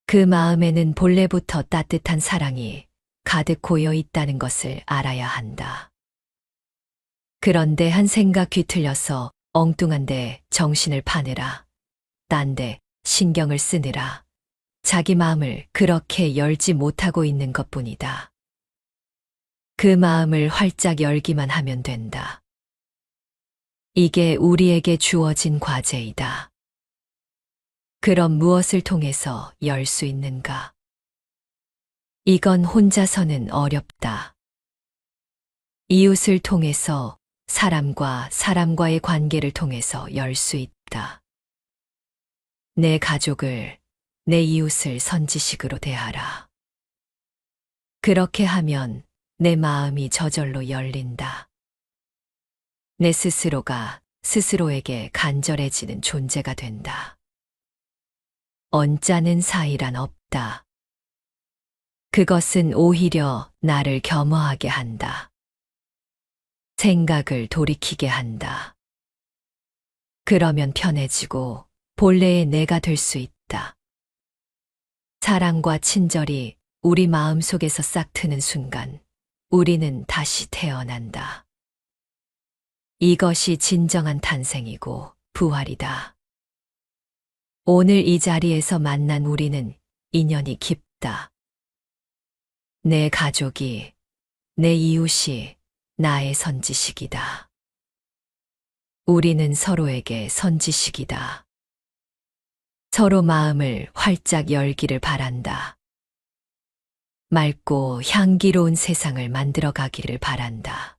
그 마음에는 본래부터 따뜻한 사랑이 가득 고여 있다는 것을 알아야 한다. 그런데 한 생각 뒤틀려서 엉뚱한데 정신을 파느라, 딴데 신경을 쓰느라 자기 마음을 그렇게 열지 못하고 있는 것뿐이다. 그 마음을 활짝 열기만 하면 된다. 이게 우리에게 주어진 과제이다. 그럼 무엇을 통해서 열 수 있는가? 이건 혼자서는 어렵다. 이웃을 통해서, 사람과 사람과의 관계를 통해서 열 수 있다. 내 가족을, 내 이웃을 선지식으로 대하라. 그렇게 하면 내 마음이 저절로 열린다. 내 스스로가 스스로에게 간절해지는 존재가 된다. 언짢은 사이란 없다. 그것은 오히려 나를 겸허하게 한다. 생각을 돌이키게 한다. 그러면 편해지고 본래의 내가 될 수 있다. 사랑과 친절이 우리 마음속에서 싹 트는 순간 우리는 다시 태어난다. 이것이 진정한 탄생이고 부활이다. 오늘 이 자리에서 만난 우리는 인연이 깊다. 내 가족이, 내 이웃이 나의 선지식이다. 우리는 서로에게 선지식이다. 서로 마음을 활짝 열기를 바란다. 맑고 향기로운 세상을 만들어 가기를 바란다.